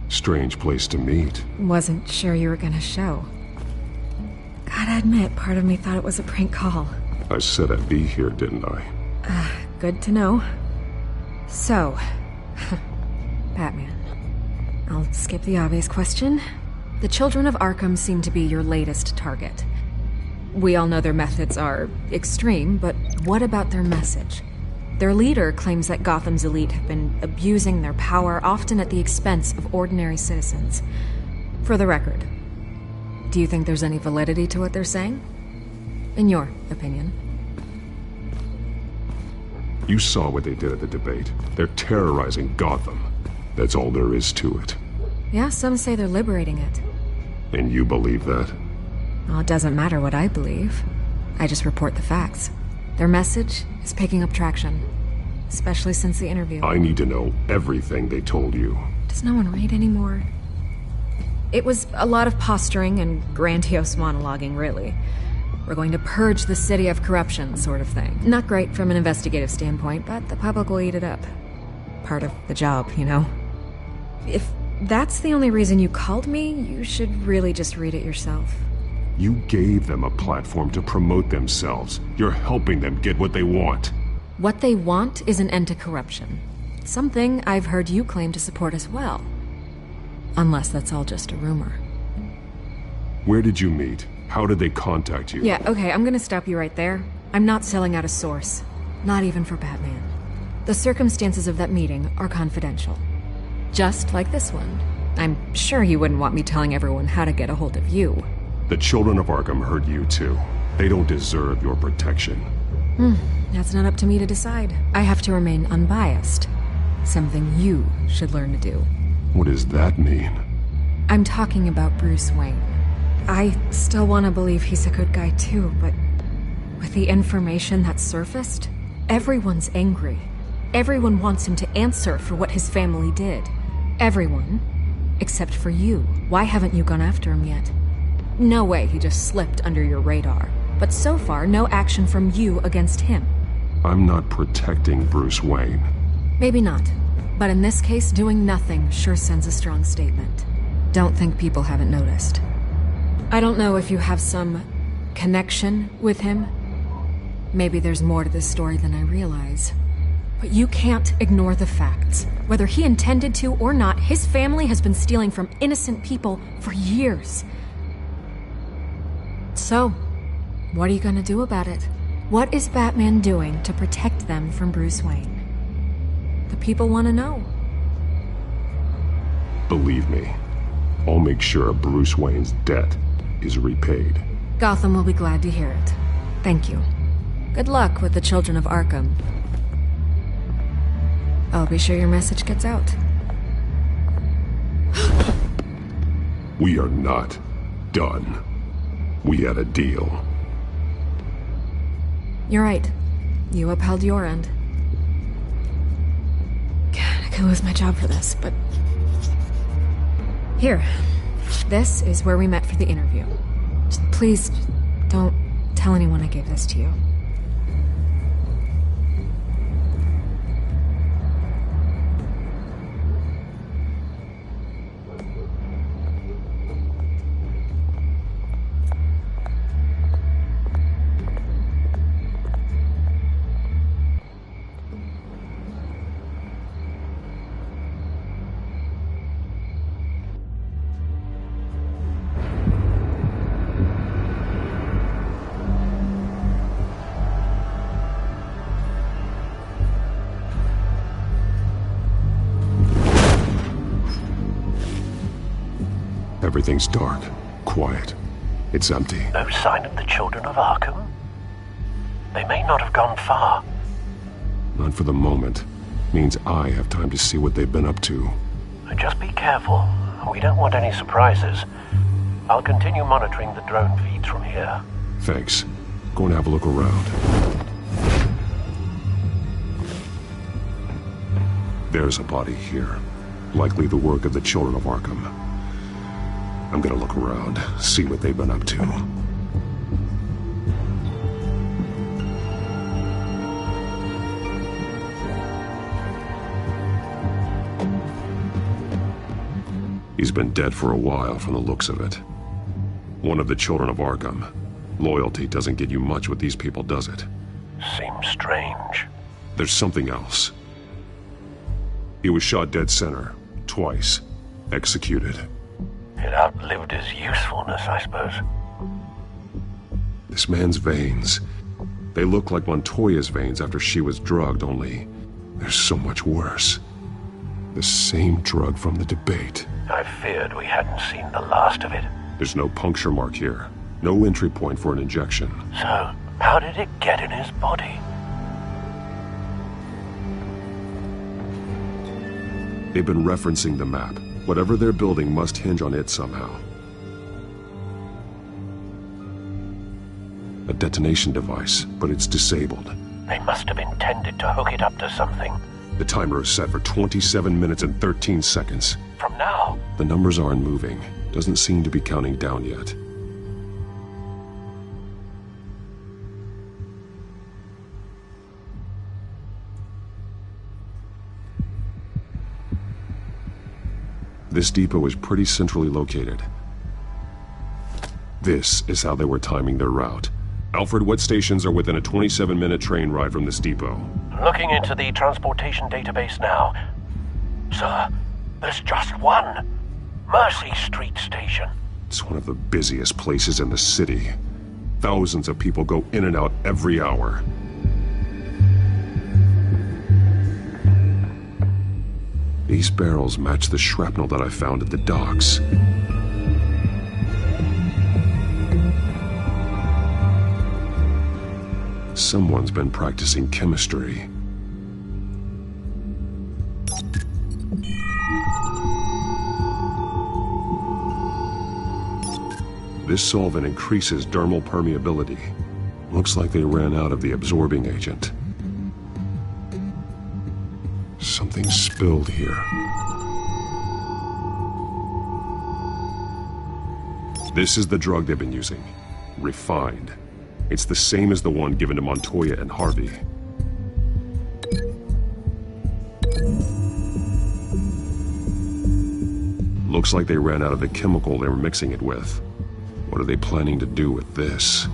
Strange place to meet.
Wasn't sure you were gonna show. Gotta admit, part of me thought it was a prank call.
I said I'd be here, didn't I?
Good to know. So, Batman,
I'll skip the obvious question. The children of Arkham seem to be your latest target. We all know their methods are extreme, but what about their message? Their leader claims that Gotham's elite have been abusing their power, often at the expense of ordinary citizens. For the record, do you think there's any validity to what they're saying? In your opinion?
You saw what they did at the debate. They're terrorizing Gotham. That's all there is to it.
Yeah, some say they're liberating it.
And you believe that?
Well, it doesn't matter what I believe. I just report the facts. Their message is picking up traction, especially since the interview.
I need to know everything they told you.
Does no one read anymore? It was a lot of posturing and grandiose monologuing, really. We're going to purge the city of corruption, sort of thing. Not great from an investigative standpoint, but the public will eat it up. Part of the job, you know? If that's the only reason you called me, you should really just read it yourself.
You gave them a platform to promote themselves. You're helping them get what they want.
What they want is an end to corruption. Something I've heard you claim to support as well. Unless that's all just a rumor.
Where did you meet? How did they contact you?
Yeah, okay, I'm gonna stop you right there. I'm not selling out a source. Not even for Batman. The circumstances of that meeting are confidential. Just like this one. I'm sure you wouldn't want me telling everyone how to get a hold of you.
The children of Arkham heard you too. They don't deserve your protection.
That's not up to me to decide. I have to remain unbiased. Something you should learn to do.
What does that mean?
I'm talking about Bruce Wayne. I still want to believe he's a good guy too, but with the information that surfaced, everyone's angry. Everyone wants him to answer for what his family did. Everyone, except for you. Why haven't you gone after him yet? No way he just slipped under your radar. But so far, no action from you against him.
I'm not protecting Bruce Wayne.
Maybe not. But in this case, doing nothing sure sends a strong statement. Don't think people haven't noticed. I don't know if you have some connection with him. Maybe there's more to this story than I realize. But you can't ignore the facts. Whether he intended to or not, his family has been stealing from innocent people for years. So, what are you gonna do about it? What is Batman doing to protect them from Bruce Wayne? The people want to know.
Believe me, I'll make sure Bruce Wayne's debt is repaid.
Gotham will be glad to hear it. Thank you. Good luck with the children of Arkham. I'll be sure your message gets out.
We are not done. We had a deal.
You're right. You upheld your end. God, I could lose my job for this, but... Here. This is where we met for the interview. Just please, don't tell anyone I gave this to you.
Everything's dark, quiet. It's empty.
No sign of the children of Arkham? They may not have gone far.
Not for the moment. Means I have time to see what they've been up to.
Just be careful. We don't want any surprises. I'll continue monitoring the drone feeds from here.
Thanks. Go and have a look around. There's a body here. Likely the work of the children of Arkham. I'm gonna look around, see what they've been up to. He's been dead for a while from the looks of it. One of the children of Arkham. Loyalty doesn't get you much with these people, does it?
Seems strange.
There's something else. He was shot dead center, twice. Executed.
It outlived his usefulness, I suppose.
This man's veins. They look like Montoya's veins after she was drugged, only they're so much worse. The same drug from the debate.
I feared we hadn't seen the last of it.
There's no puncture mark here. No entry point for an injection.
So, how did it get in his body?
They've been referencing the map. Whatever they're building must hinge on it somehow. A detonation device, but it's disabled.
They must have intended to hook it up to something.
The timer is set for 27 minutes and 13 seconds.
From now?
The numbers aren't moving. Doesn't seem to be counting down yet. This depot is pretty centrally located. This is how they were timing their route. Alfred, what stations are within a 27-minute train ride from this depot?
Looking into the transportation database now. Sir, there's just one. Mercy Street Station.
It's one of the busiest places in the city. Thousands of people go in and out every hour. These barrels match the shrapnel that I found at the docks. Someone's been practicing chemistry. This solvent increases dermal permeability. Looks like they ran out of the absorbing agent. Something spilled here. This is the drug they've been using. Refined. It's the same as the one given to Montoya and Harvey. Looks like they ran out of the chemical they were mixing it with. What are they planning to do with this?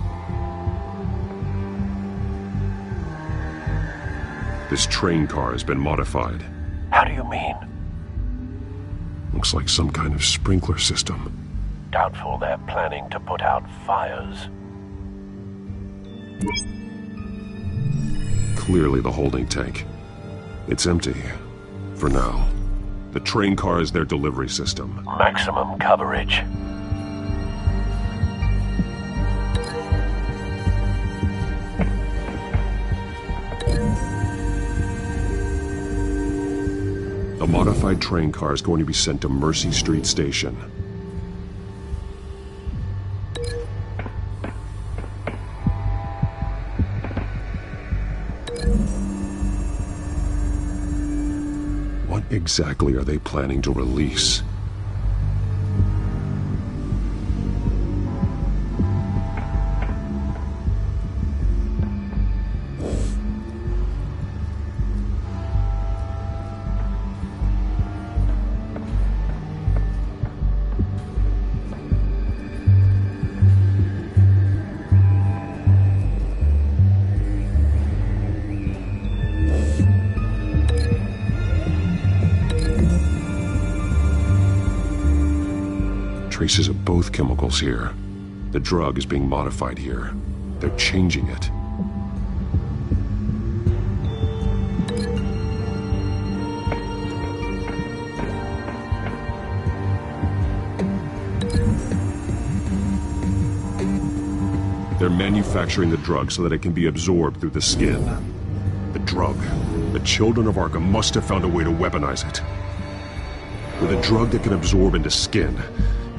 This train car has been modified.
How do you mean?
Looks like some kind of sprinkler system.
Doubtful they're planning to put out fires.
Clearly the holding tank. It's empty. For now. The train car is their delivery system.
Maximum coverage.
The modified train car is going to be sent to Mercy Street Station. What exactly are they planning to release? Traces of both chemicals here. The drug is being modified here. They're changing it. They're manufacturing the drug so that it can be absorbed through the skin. The drug. The children of Arkham must have found a way to weaponize it. With a drug that can absorb into skin,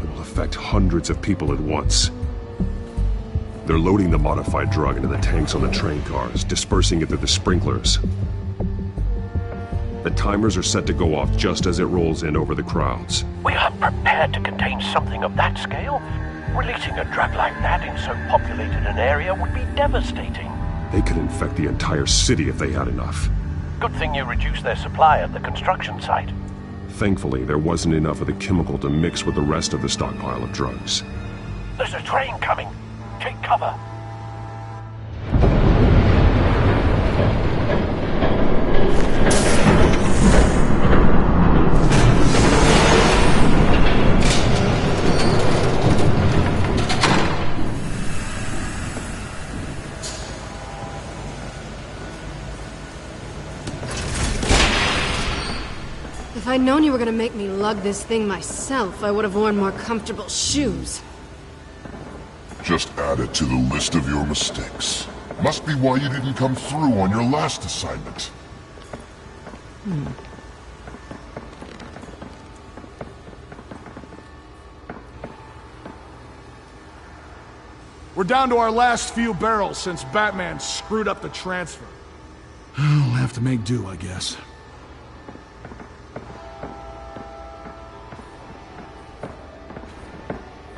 it will affect hundreds of people at once. They're loading the modified drug into the tanks on the train cars, dispersing it through the sprinklers. The timers are set to go off just as it rolls in over the crowds.
We aren't prepared to contain something of that scale. Releasing a drug like that in so populated an area would be devastating.
They could infect the entire city if they had enough.
Good thing you reduced their supply at the construction site.
Thankfully, there wasn't enough of the chemical to mix with the rest of the stockpile of drugs.
There's a train coming. Take cover.
If I'd known you were gonna make me lug this thing myself, I would have worn more comfortable shoes.
Just add it to the list of your mistakes. Must be why you didn't come through on your last assignment.
We're down to our last few barrels since Batman screwed up the transfer. We'll have to make do, I guess.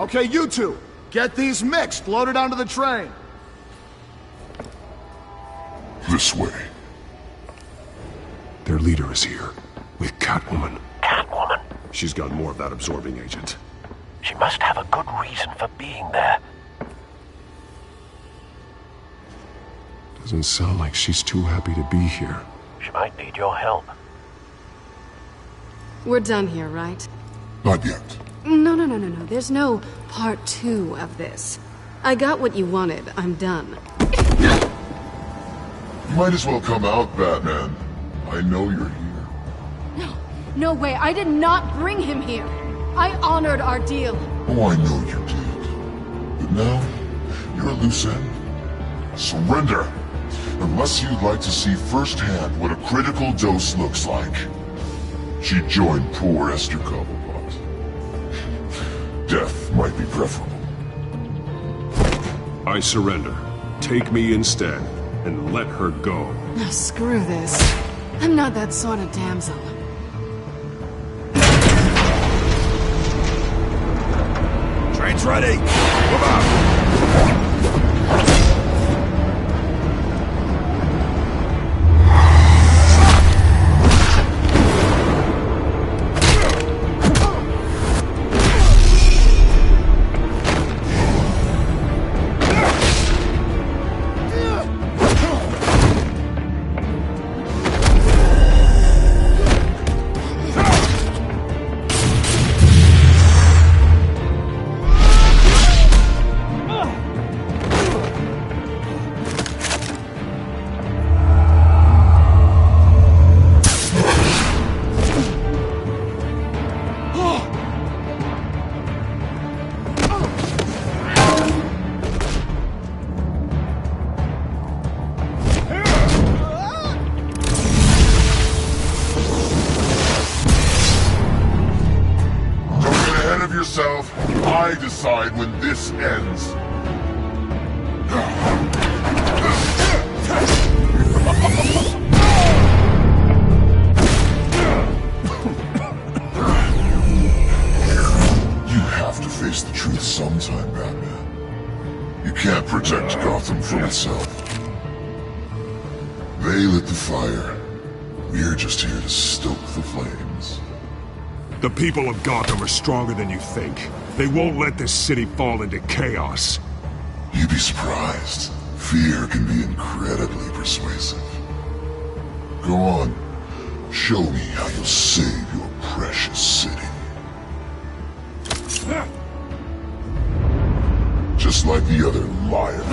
Okay, you two, get these mixed, loaded onto the train.
This way.
Their leader is here, with Catwoman.
Catwoman?
She's got more of that absorbing agent.
She must have a good reason for being there.
Doesn't sound like she's too happy to be here.
She might need your help.
We're done here, right?
Not yet.
No. There's no part 2 of this. I got what you wanted. I'm done.
You might as well come out, Batman. I know you're here.
No way. I did not bring him here. I honored our deal.
Oh, I know you did. But now, you're a loose end. Surrender! Unless you'd like to see firsthand what a critical dose looks like. She joined poor Esther Cobblepot. Death might be preferable.
I surrender. Take me instead, and let her go.
Oh, screw this. I'm not that sort of damsel.
Train's ready! Move out!
I decide when this ends. You have to face the truth sometime, Batman. You can't protect Gotham from itself. They lit the fire. We're just here to stoke the flames.
The people of Gotham are stronger than you think. They won't let this city fall into chaos.
You'd be surprised. Fear can be incredibly persuasive. Go on. Show me how you'll save your precious city. Just like the other liar.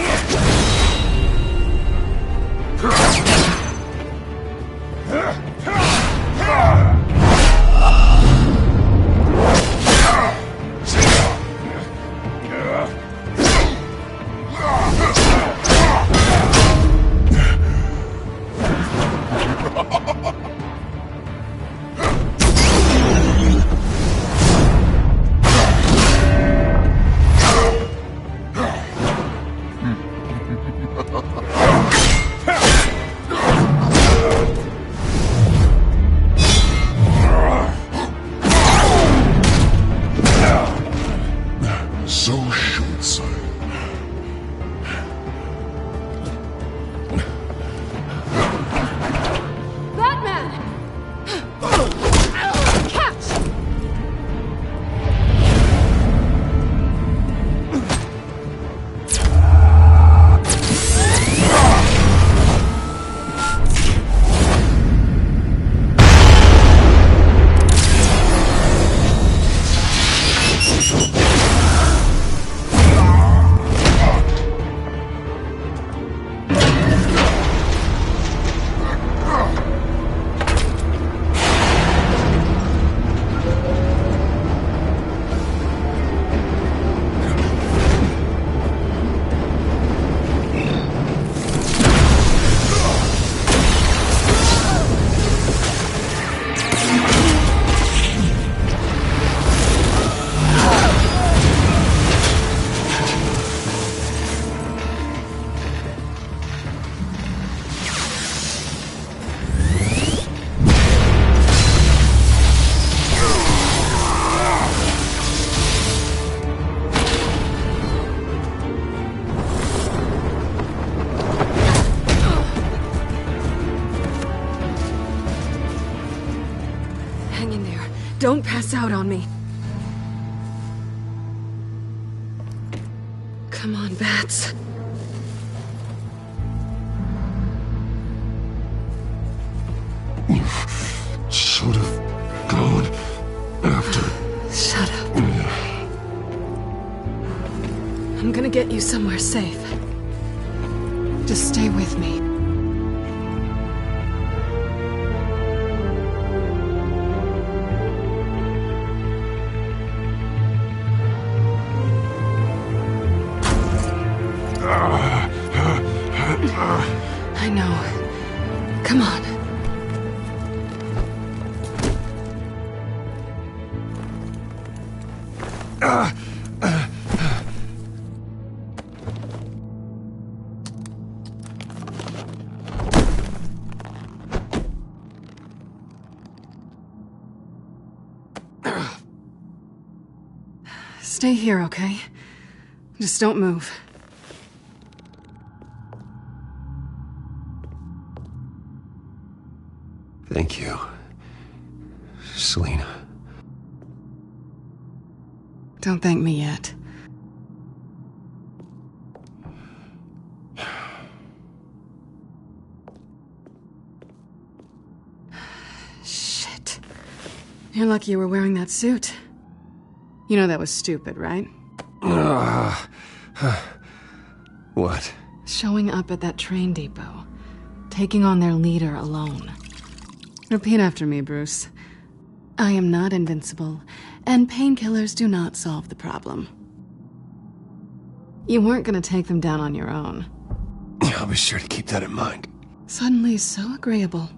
So short-sighted.
Batman! Catch! Don't pass out on me. Come on, Bats.
You should have gone after...
Shut up. I'm gonna get you somewhere safe. Just stay with me. I know. Come on. Stay here, okay? Just don't move.
Thank you, Selina.
Don't thank me yet. Shit. You're lucky you were wearing that suit. You know that was stupid, right?
What?
Showing up at that train depot. Taking on their leader alone. Repeat after me, Bruce. I am not invincible, and painkillers do not solve the problem. You weren't gonna take them down on your own.
I'll be sure to keep that in mind.
Suddenly so agreeable.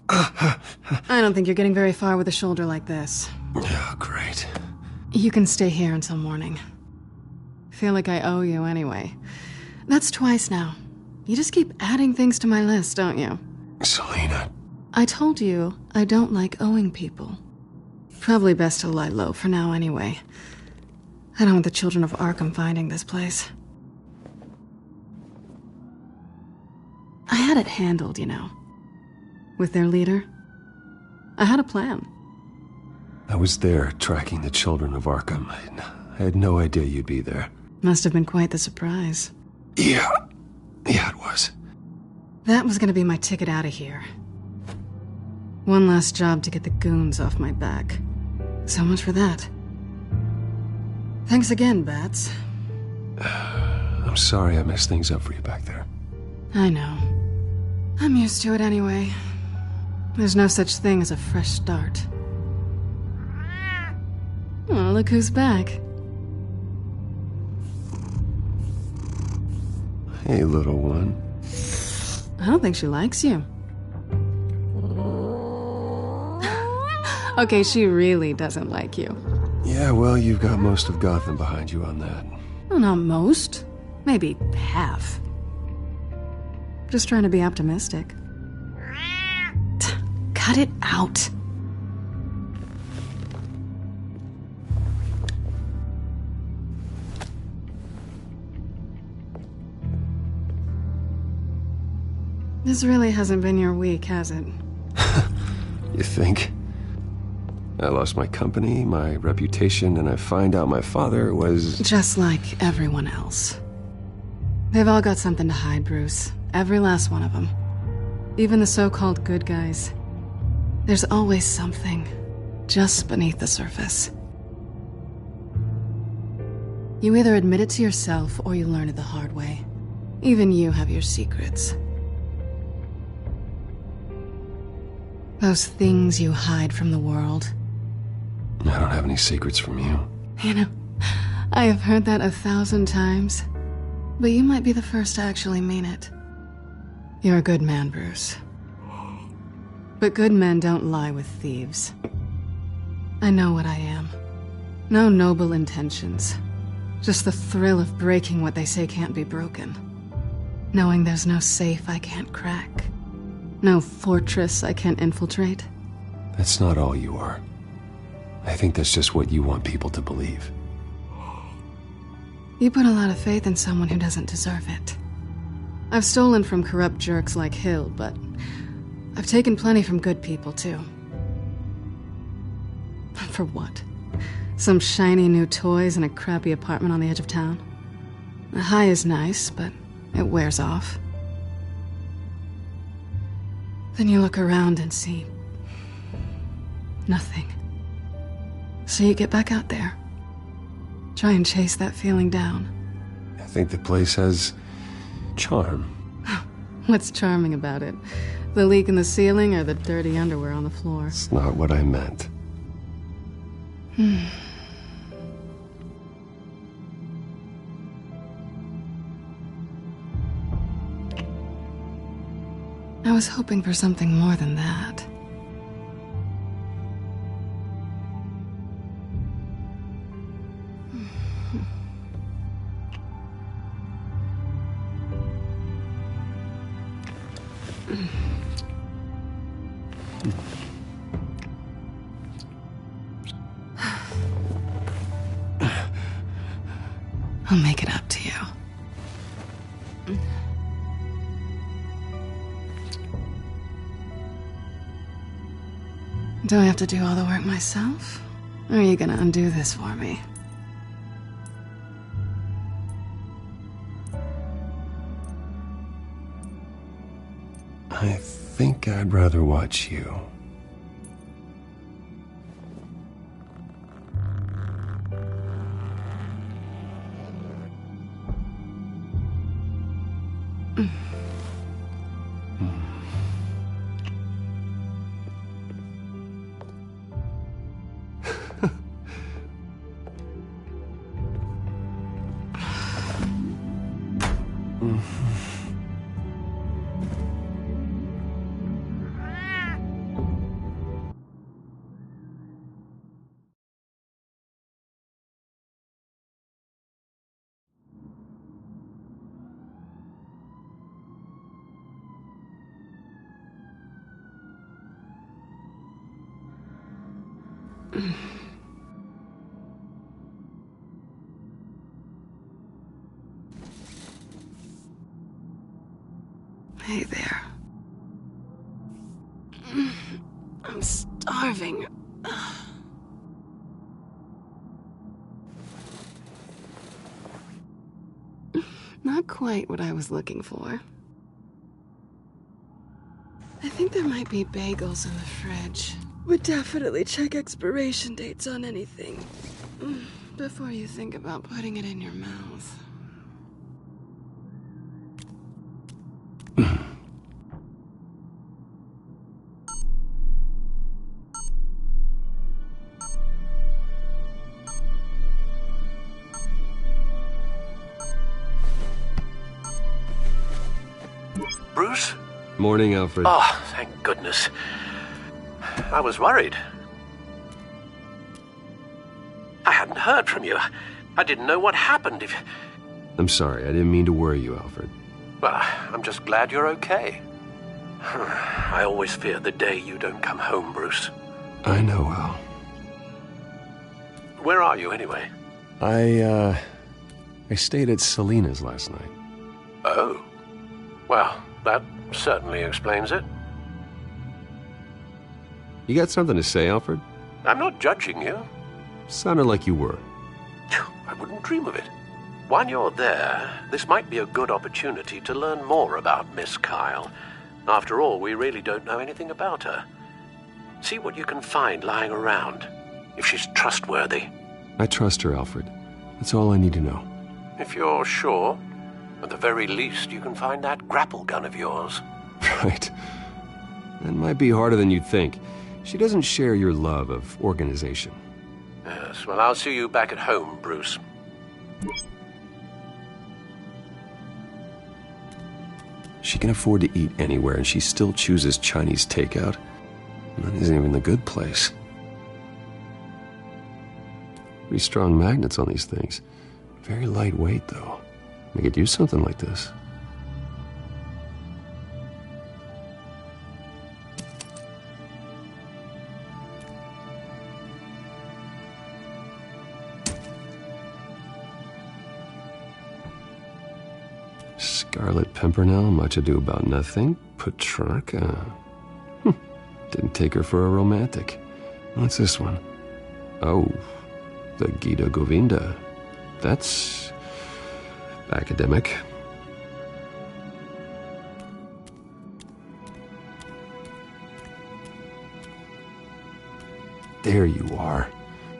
I don't think you're getting very far with a shoulder like this.
Oh, great.
You can stay here until morning. Feel like I owe you anyway. That's twice now. You just keep adding things to my list, don't you?
Selina.
I told you I don't like owing people. Probably best to lie low for now anyway. I don't want the children of Arkham finding this place. I had it handled, you know. With their leader. I had a plan.
I was there tracking the children of Arkham. I had no idea you'd be there.
Must have been quite the surprise.
Yeah, it was.
That was gonna be my ticket out of here. One last job to get the goons off my back. So much for that. Thanks again, Bats.
I'm sorry I messed things up for you back there.
I know. I'm used to it anyway. There's no such thing as a fresh start. Oh, look who's back.
Hey, little one.
I don't think she likes you. Okay, she really doesn't like you.
Yeah, well, you've got most of Gotham behind you on that.
Well, not most. Maybe half. Just trying to be optimistic. Cut it out. This really hasn't been your week, has it?
You think? I lost my company, my reputation, and I find out my father was...
Just like everyone else. They've all got something to hide, Bruce. Every last one of them. Even the so-called good guys. There's always something just beneath the surface. You either admit it to yourself or you learn it the hard way. Even you have your secrets. Those things you hide from the world.
I don't have any secrets from you.
You know, I have heard that 1,000 times. But you might be the first to actually mean it. You're a good man, Bruce. But good men don't lie with thieves. I know what I am. No noble intentions. Just the thrill of breaking what they say can't be broken. Knowing there's no safe I can't crack. No fortress I can't infiltrate.
That's not all you are. I think that's just what you want people to believe.
You put a lot of faith in someone who doesn't deserve it. I've stolen from corrupt jerks like Hill, but I've taken plenty from good people, too. For what? Some shiny new toys and a crappy apartment on the edge of town? The high is nice, but it wears off. Then you look around and see nothing. So you get back out there. Try and chase that feeling down.
I think the place has charm.
What's charming about it? The leak in the ceiling or the dirty underwear on the floor?
It's not what I meant.
I was hoping for something more than that. I'll make it up to you. Do I have to do all the work myself? Or are you gonna undo this for me?
I think I'd rather watch you.
Hey there. I'm starving. Not quite what I was looking for. I think there might be bagels in the fridge. Would definitely check expiration dates on anything before you think about putting it in your mouth.
Bruce?
Morning, Alfred.
Oh, thank goodness. I was worried. I hadn't heard from you. I didn't know what happened if...
I'm sorry, I didn't mean to worry you, Alfred.
Well, I'm just glad you're okay. I always fear the day you don't come home, Bruce.
I know, Al.
Where are you, anyway?
I stayed at Selena's last night.
Oh. Well, that certainly explains it.
You got something to say, Alfred?
I'm not judging you.
Sounded like you were.
I wouldn't dream of it. While you're there, this might be a good opportunity to learn more about Miss Kyle. After all, we really don't know anything about her. See what you can find lying around, if she's trustworthy.
I trust her, Alfred. That's all I need to know.
If you're sure, at the very least, you can find that grapple gun of yours.
Right. That might be harder than you'd think. She doesn't share your love of organization.
Yes, well, I'll see you back at home, Bruce.
She can afford to eat anywhere, and she still chooses Chinese takeout. That isn't even the good place. Pretty strong magnets on these things. Very lightweight, though. They could use something like this. Scarlet Pimpernel, Much Ado About Nothing, Petrarca. Didn't take her for a romantic. What's this one? Oh, the Gita Govinda. That's academic. There you are.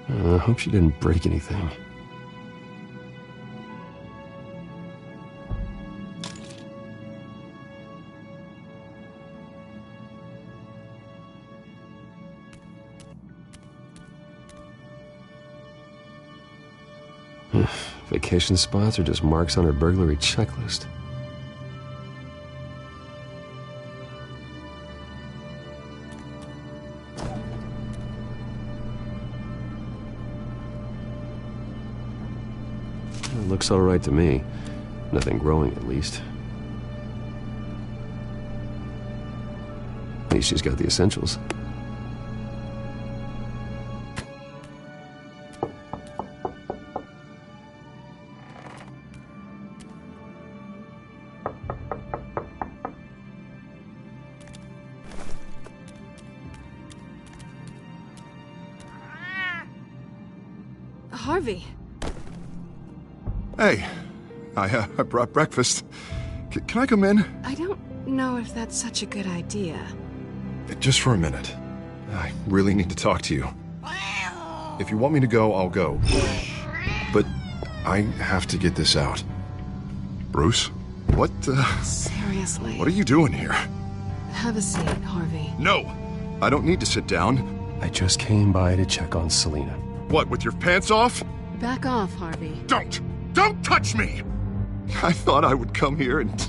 I hope she didn't break anything. Vacation spots are just marks on her burglary checklist. It looks all right to me. Nothing growing, at least. At least she's got the essentials.
Harvey.
Hey, I brought breakfast. Can I come in?
I don't know if that's such a good idea.
Just for a minute. I really need to talk to you. If you want me to go, I'll go. But I have to get this out. Bruce? What,
Seriously.
What are you doing here?
Have a seat, Harvey.
No! I don't need to sit down.
I just came by to check on Selina.
What, with your pants off?
Back off, Harvey.
Don't! Don't touch me! I thought I would come here and...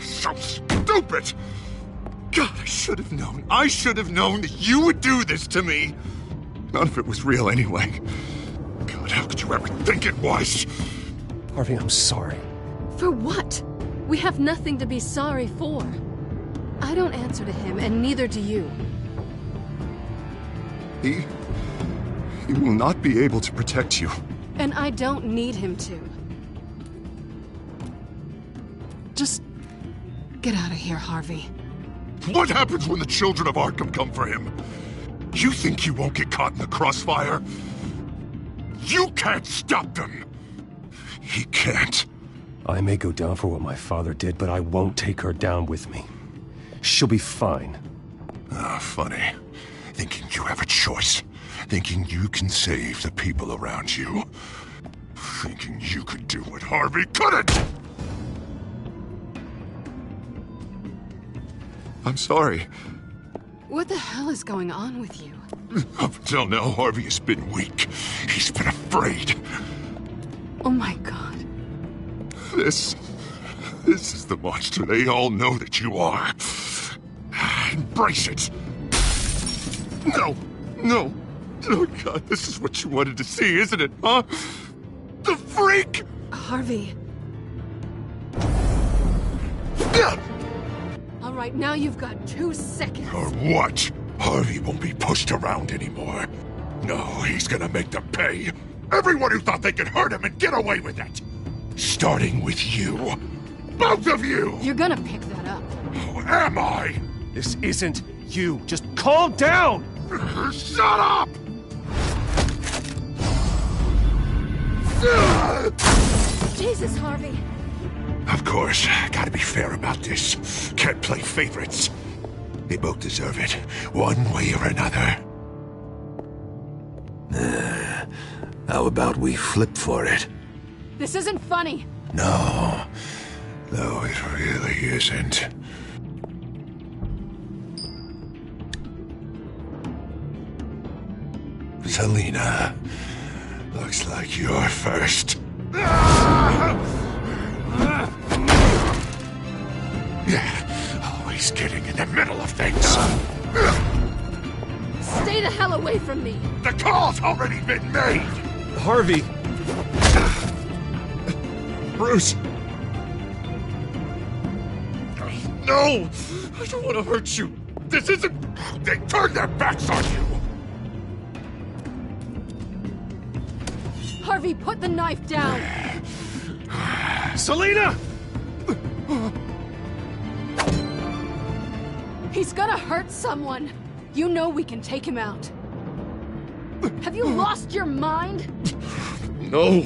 So stupid! God, I should have known. I should have known that you would do this to me. None of it was real anyway. God, how could you ever think it was?
Harvey, I'm sorry.
For what? We have nothing to be sorry for. I don't answer to him, and neither do you.
He will not be able to protect you.
And I don't need him to. Just get out of here, Harvey.
What happens when the children of Arkham come for him? You think you won't get caught in the crossfire? You can't stop them! He can't.
I may go down for what my father did, but I won't take her down with me. She'll be fine.
Ah, funny. Thinking you have a choice. Thinking you can save the people around you. Thinking you could do what Harvey couldn't!
I'm sorry.
What the hell is going on with you?
Up until now, Harvey has been weak. He's been afraid.
Oh my God.
This is the monster they all know that you are. Embrace it. No, no. Oh God, this is what you wanted to see, isn't it, huh? The freak!
Harvey. All right, now you've got 2 seconds.
Or what? Harvey won't be pushed around anymore. No, he's gonna make them pay. Everyone who thought they could hurt him and get away with it. Starting with you. Both of you!
You're gonna pick that up.
Who am I?
This isn't you. Just calm down!
Shut up!
Jesus, Harvey.
Of course, gotta be fair about this. Can't play favorites. They both deserve it, one way or another. How about we flip for it?
This isn't funny.
No, it really isn't. Selina, looks like you're first. Yeah, always getting in the middle of things.
Stay the hell away from me.
The call's already been made.
Harvey.
Bruce. No, I don't want to hurt you. This isn't... They turned their backs on you.
Harvey, put the knife down.
Selina!
He's gonna hurt someone. You know we can take him out. Have you lost your mind?
No.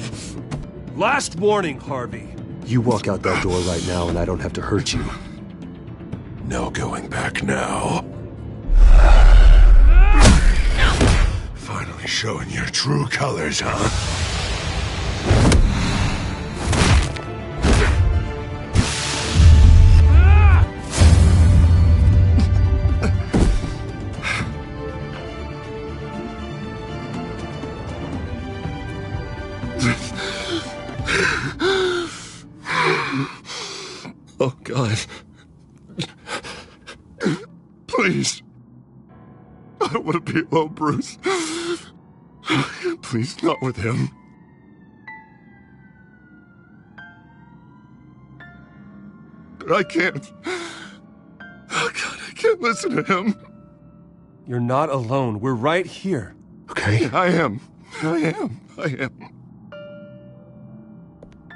Last warning, Harvey. You walk out that door right now and I don't have to hurt you.
No going back now. Finally showing your true colors, huh? Oh, God. Please. I don't want to be alone, Bruce. Please, not with him. But I can't. Oh, God, I can't listen to him.
You're not alone. We're right here.
Okay, I am.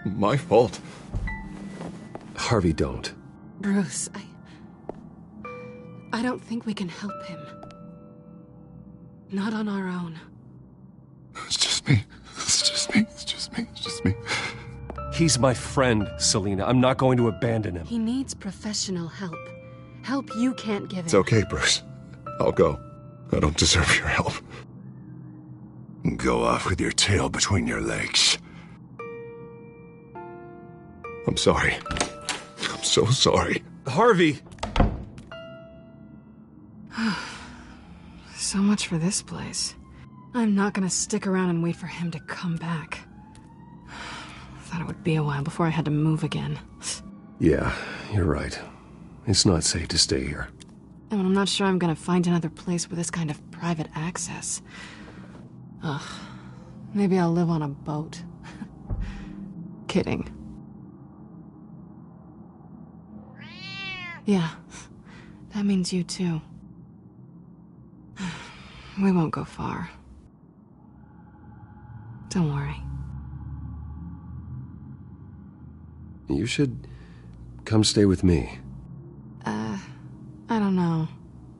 My fault.
Harvey, don't.
Bruce, I don't think we can help him. Not on our own.
It's just me.
He's my friend, Selina. I'm not going to abandon him.
He needs professional help. Help you can't give him.
It's okay, Bruce. I'll go. I don't deserve your help. Go off with your tail between your legs. I'm sorry. I'm so sorry.
Harvey!
So much for this place. I'm not gonna stick around and wait for him to come back. Thought it would be a while before I had to move again.
Yeah, you're right. It's not safe to stay here.
And I'm not sure I'm gonna find another place with this kind of private access. Ugh. Maybe I'll live on a boat. Kidding. Yeah, that means you too. We won't go far. Don't worry.
You should come stay with me.
I don't know.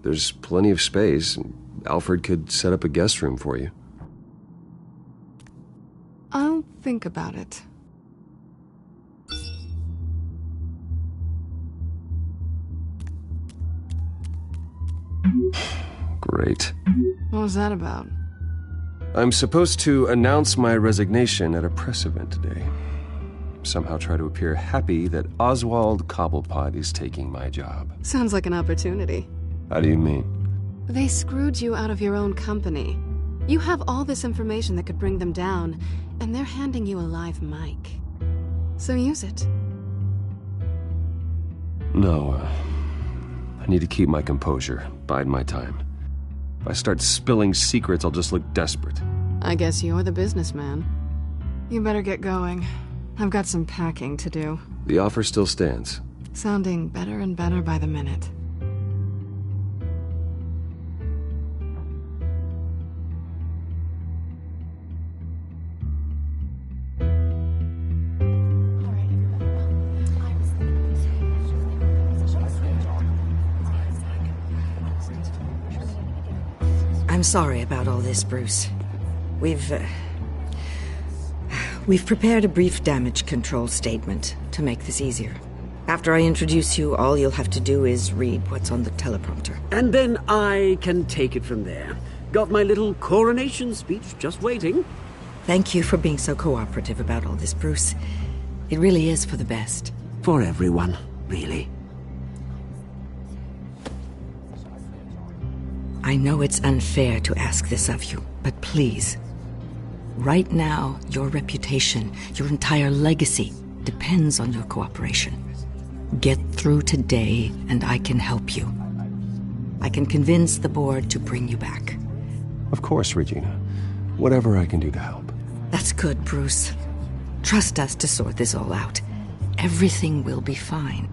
There's plenty of space. Alfred could set up a guest room for you.
I'll think about it.
Great.
What was that about?
I'm supposed to announce my resignation at a press event today. Somehow try to appear happy that Oswald Cobblepot is taking my job.
Sounds like an opportunity.
How do you mean?
They screwed you out of your own company. You have all this information that could bring them down, and they're handing you a live mic. So use it.
No, I need to keep my composure, bide my time. If I start spilling secrets, I'll just look desperate.
I guess you're the businessman. You better get going. I've got some packing to do.
The offer still stands.
Sounding better and better by the minute.
I'm sorry about all this, Bruce. We've prepared a brief damage control statement to make this easier. After I introduce you, all you'll have to do is read what's on the teleprompter.
And then I can take it from there. Got my little coronation speech just waiting.
Thank you for being so cooperative about all this, Bruce. It really is for the best.
For everyone, really.
I know it's unfair to ask this of you, but please. Right now, your reputation, your entire legacy, depends on your cooperation. Get through today, and I can help you. I can convince the board to bring you back.
Of course, Regina. Whatever I can do to help.
That's good, Bruce. Trust us to sort this all out. Everything will be fine.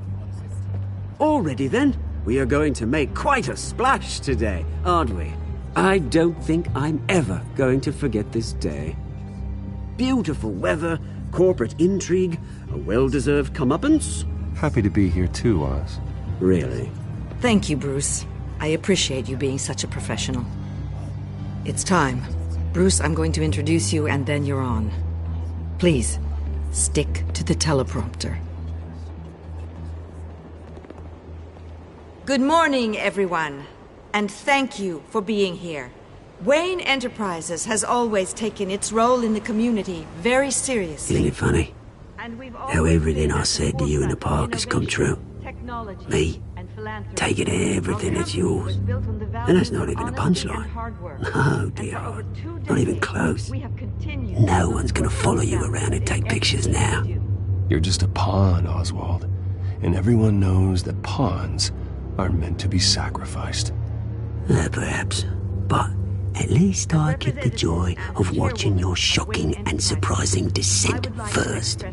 Already then? We are going to make quite a splash today, aren't we? I don't think I'm ever going to forget this day. Beautiful weather, corporate intrigue, a well-deserved comeuppance.
Happy to be here too, Oz.
Really?
Thank you, Bruce. I appreciate you being such a professional. It's time. Bruce, I'm going to introduce you and then you're on. Please, stick to the teleprompter. Good morning, everyone. And thank you for being here. Wayne Enterprises has always taken its role in the community very seriously.
Isn't it funny? How everything I said to you in the park has come true. Me, taking everything that's yours. And that's not even a punchline. No, dear. Not even close. No one's gonna follow you around and take pictures now.
You're just a pawn, Oswald. And everyone knows that pawns are meant to be sacrificed.
Perhaps. But at least I get the joy of watching your shocking and surprising descent first.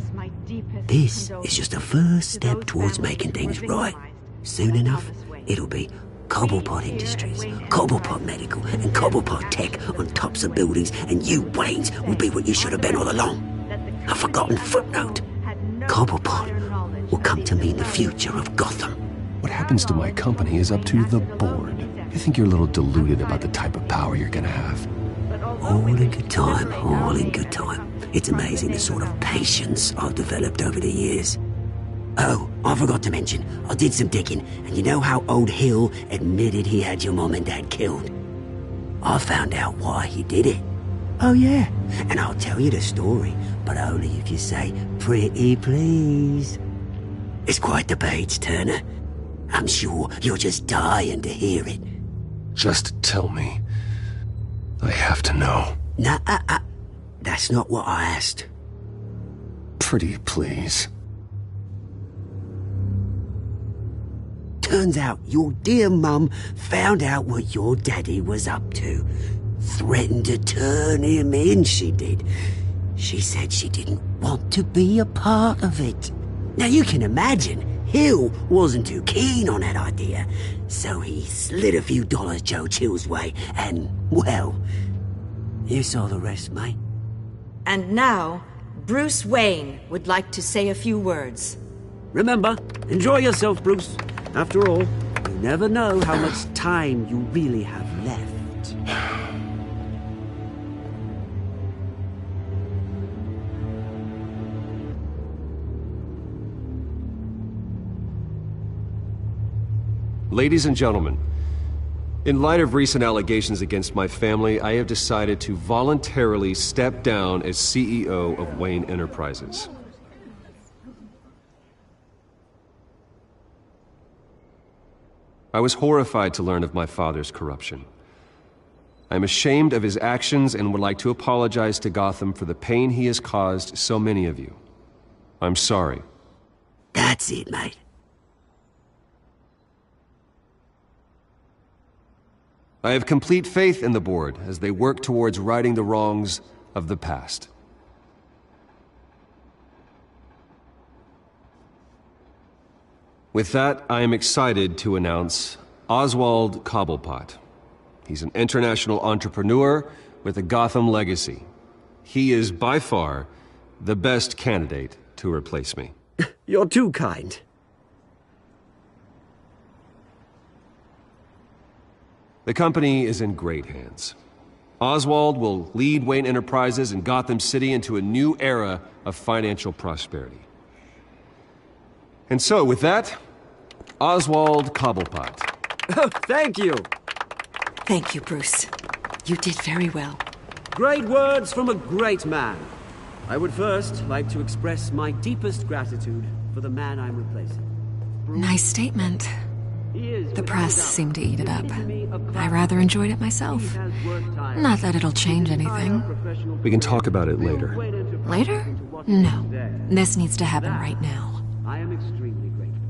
This is just a first step towards making things right. Soon enough, it'll be Cobblepot Industries, Cobblepot Medical, and Cobblepot Tech on tops of buildings, and you, Waynes, will be what you should have been all along. A forgotten footnote. Cobblepot will come to mean the future of Gotham.
What happens to my company is up to the board. I think you're a little deluded about the type of power you're gonna have.
All in good time, all in good time. It's amazing the sort of patience I've developed over the years. Oh, I forgot to mention, I did some digging, and you know how old Hill admitted he had your mom and dad killed? I found out why he did it. Oh yeah, and I'll tell you the story, but only if you say, pretty please. It's quite the page turner. I'm sure you're just dying to hear it.
Just tell me. I have to know.
Nah, that's not what I asked.
Pretty please.
Turns out your dear mum found out what your daddy was up to. Threatened to turn him in, she did. She said she didn't want to be a part of it. Now you can imagine, Hill wasn't too keen on that idea, so he slid a few dollars Joe Chill's way, and, well, you saw the rest, mate.
And now, Bruce Wayne would like to say a few words.
Remember, enjoy yourself, Bruce. After all, you never know how much time you really have left.
Ladies and gentlemen, in light of recent allegations against my family, I have decided to voluntarily step down as CEO of Wayne Enterprises. I was horrified to learn of my father's corruption. I am ashamed of his actions and would like to apologize to Gotham for the pain he has caused so many of you. I'm sorry.
That's it, mate.
I have complete faith in the board as they work towards righting the wrongs of the past. With that, I am excited to announce Oswald Cobblepot. He's an international entrepreneur with a Gotham legacy. He is by far the best candidate to replace me.
You're too kind.
The company is in great hands. Oswald will lead Wayne Enterprises and Gotham City into a new era of financial prosperity. And so, with that, Oswald Cobblepot.
Oh, thank you.
Thank you, Bruce. You did very well.
Great words from a great man. I would first like to express my deepest gratitude for the man I'm replacing.
Nice statement. The press seemed to eat it up. I rather enjoyed it myself. Not that it'll change anything.
We can talk about it later.
Later? No. This needs to happen right now.
I am extremely grateful.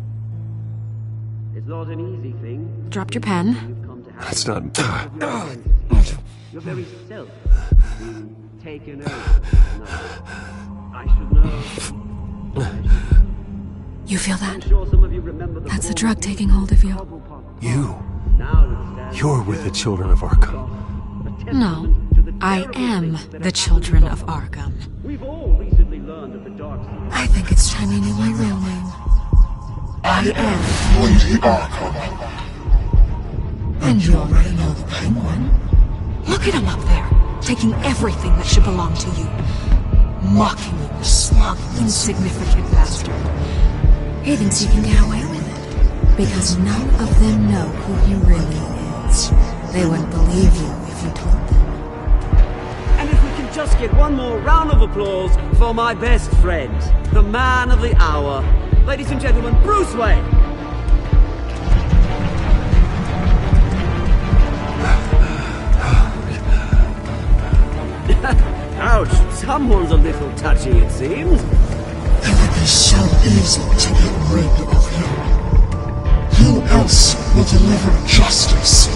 It's not an easy thing.
Dropped your pen.
That's not...
Your very self being taken over. I should know.
You feel that? That's the drug taking hold of you.
You're with the children of Arkham.
No, I am the children of Arkham.
We've all recently learned beyond of the dark side.
I think it's time you knew my real name. I am
Lady Arkham.
And you already know the Penguin. Look at him up there, taking everything that should belong to you. Mocking you, smug, insignificant bastard. He thinks he can get away with it, because none of them know who he really is. They wouldn't believe you if you told them.
And if we can just get one more round of applause for my best friend, the man of the hour, ladies and gentlemen, Bruce Wayne! Ouch, someone's a little touchy, it seems.
It would be so easy to get rid of him. Who else will deliver justice?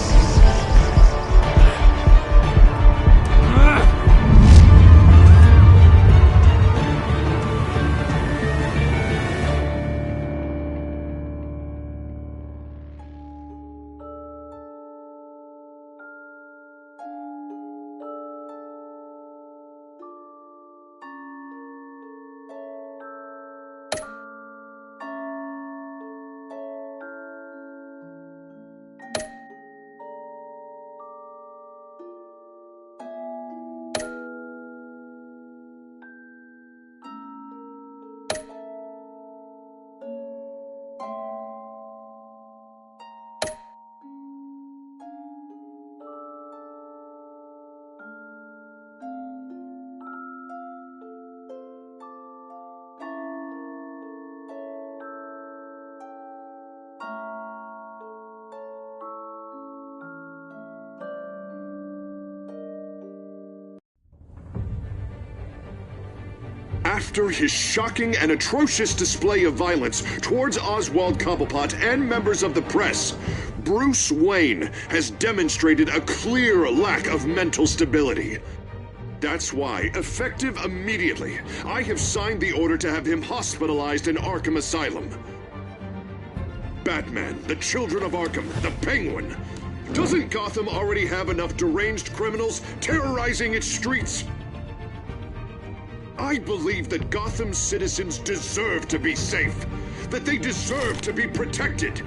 After his shocking and atrocious display of violence towards Oswald Cobblepot and members of the press, Bruce Wayne has demonstrated a clear lack of mental stability. That's why, effective immediately, I have signed the order to have him hospitalized in Arkham Asylum. Batman, the Children of Arkham, the Penguin. Doesn't Gotham already have enough deranged criminals terrorizing its streets? I believe that Gotham's citizens deserve to be safe, that they deserve to be protected.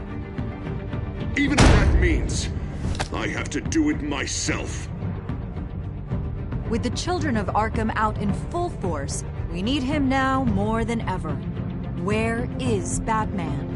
Even if that means I have to do it myself.
With the Children of Arkham out in full force, we need him now more than ever. Where is Batman?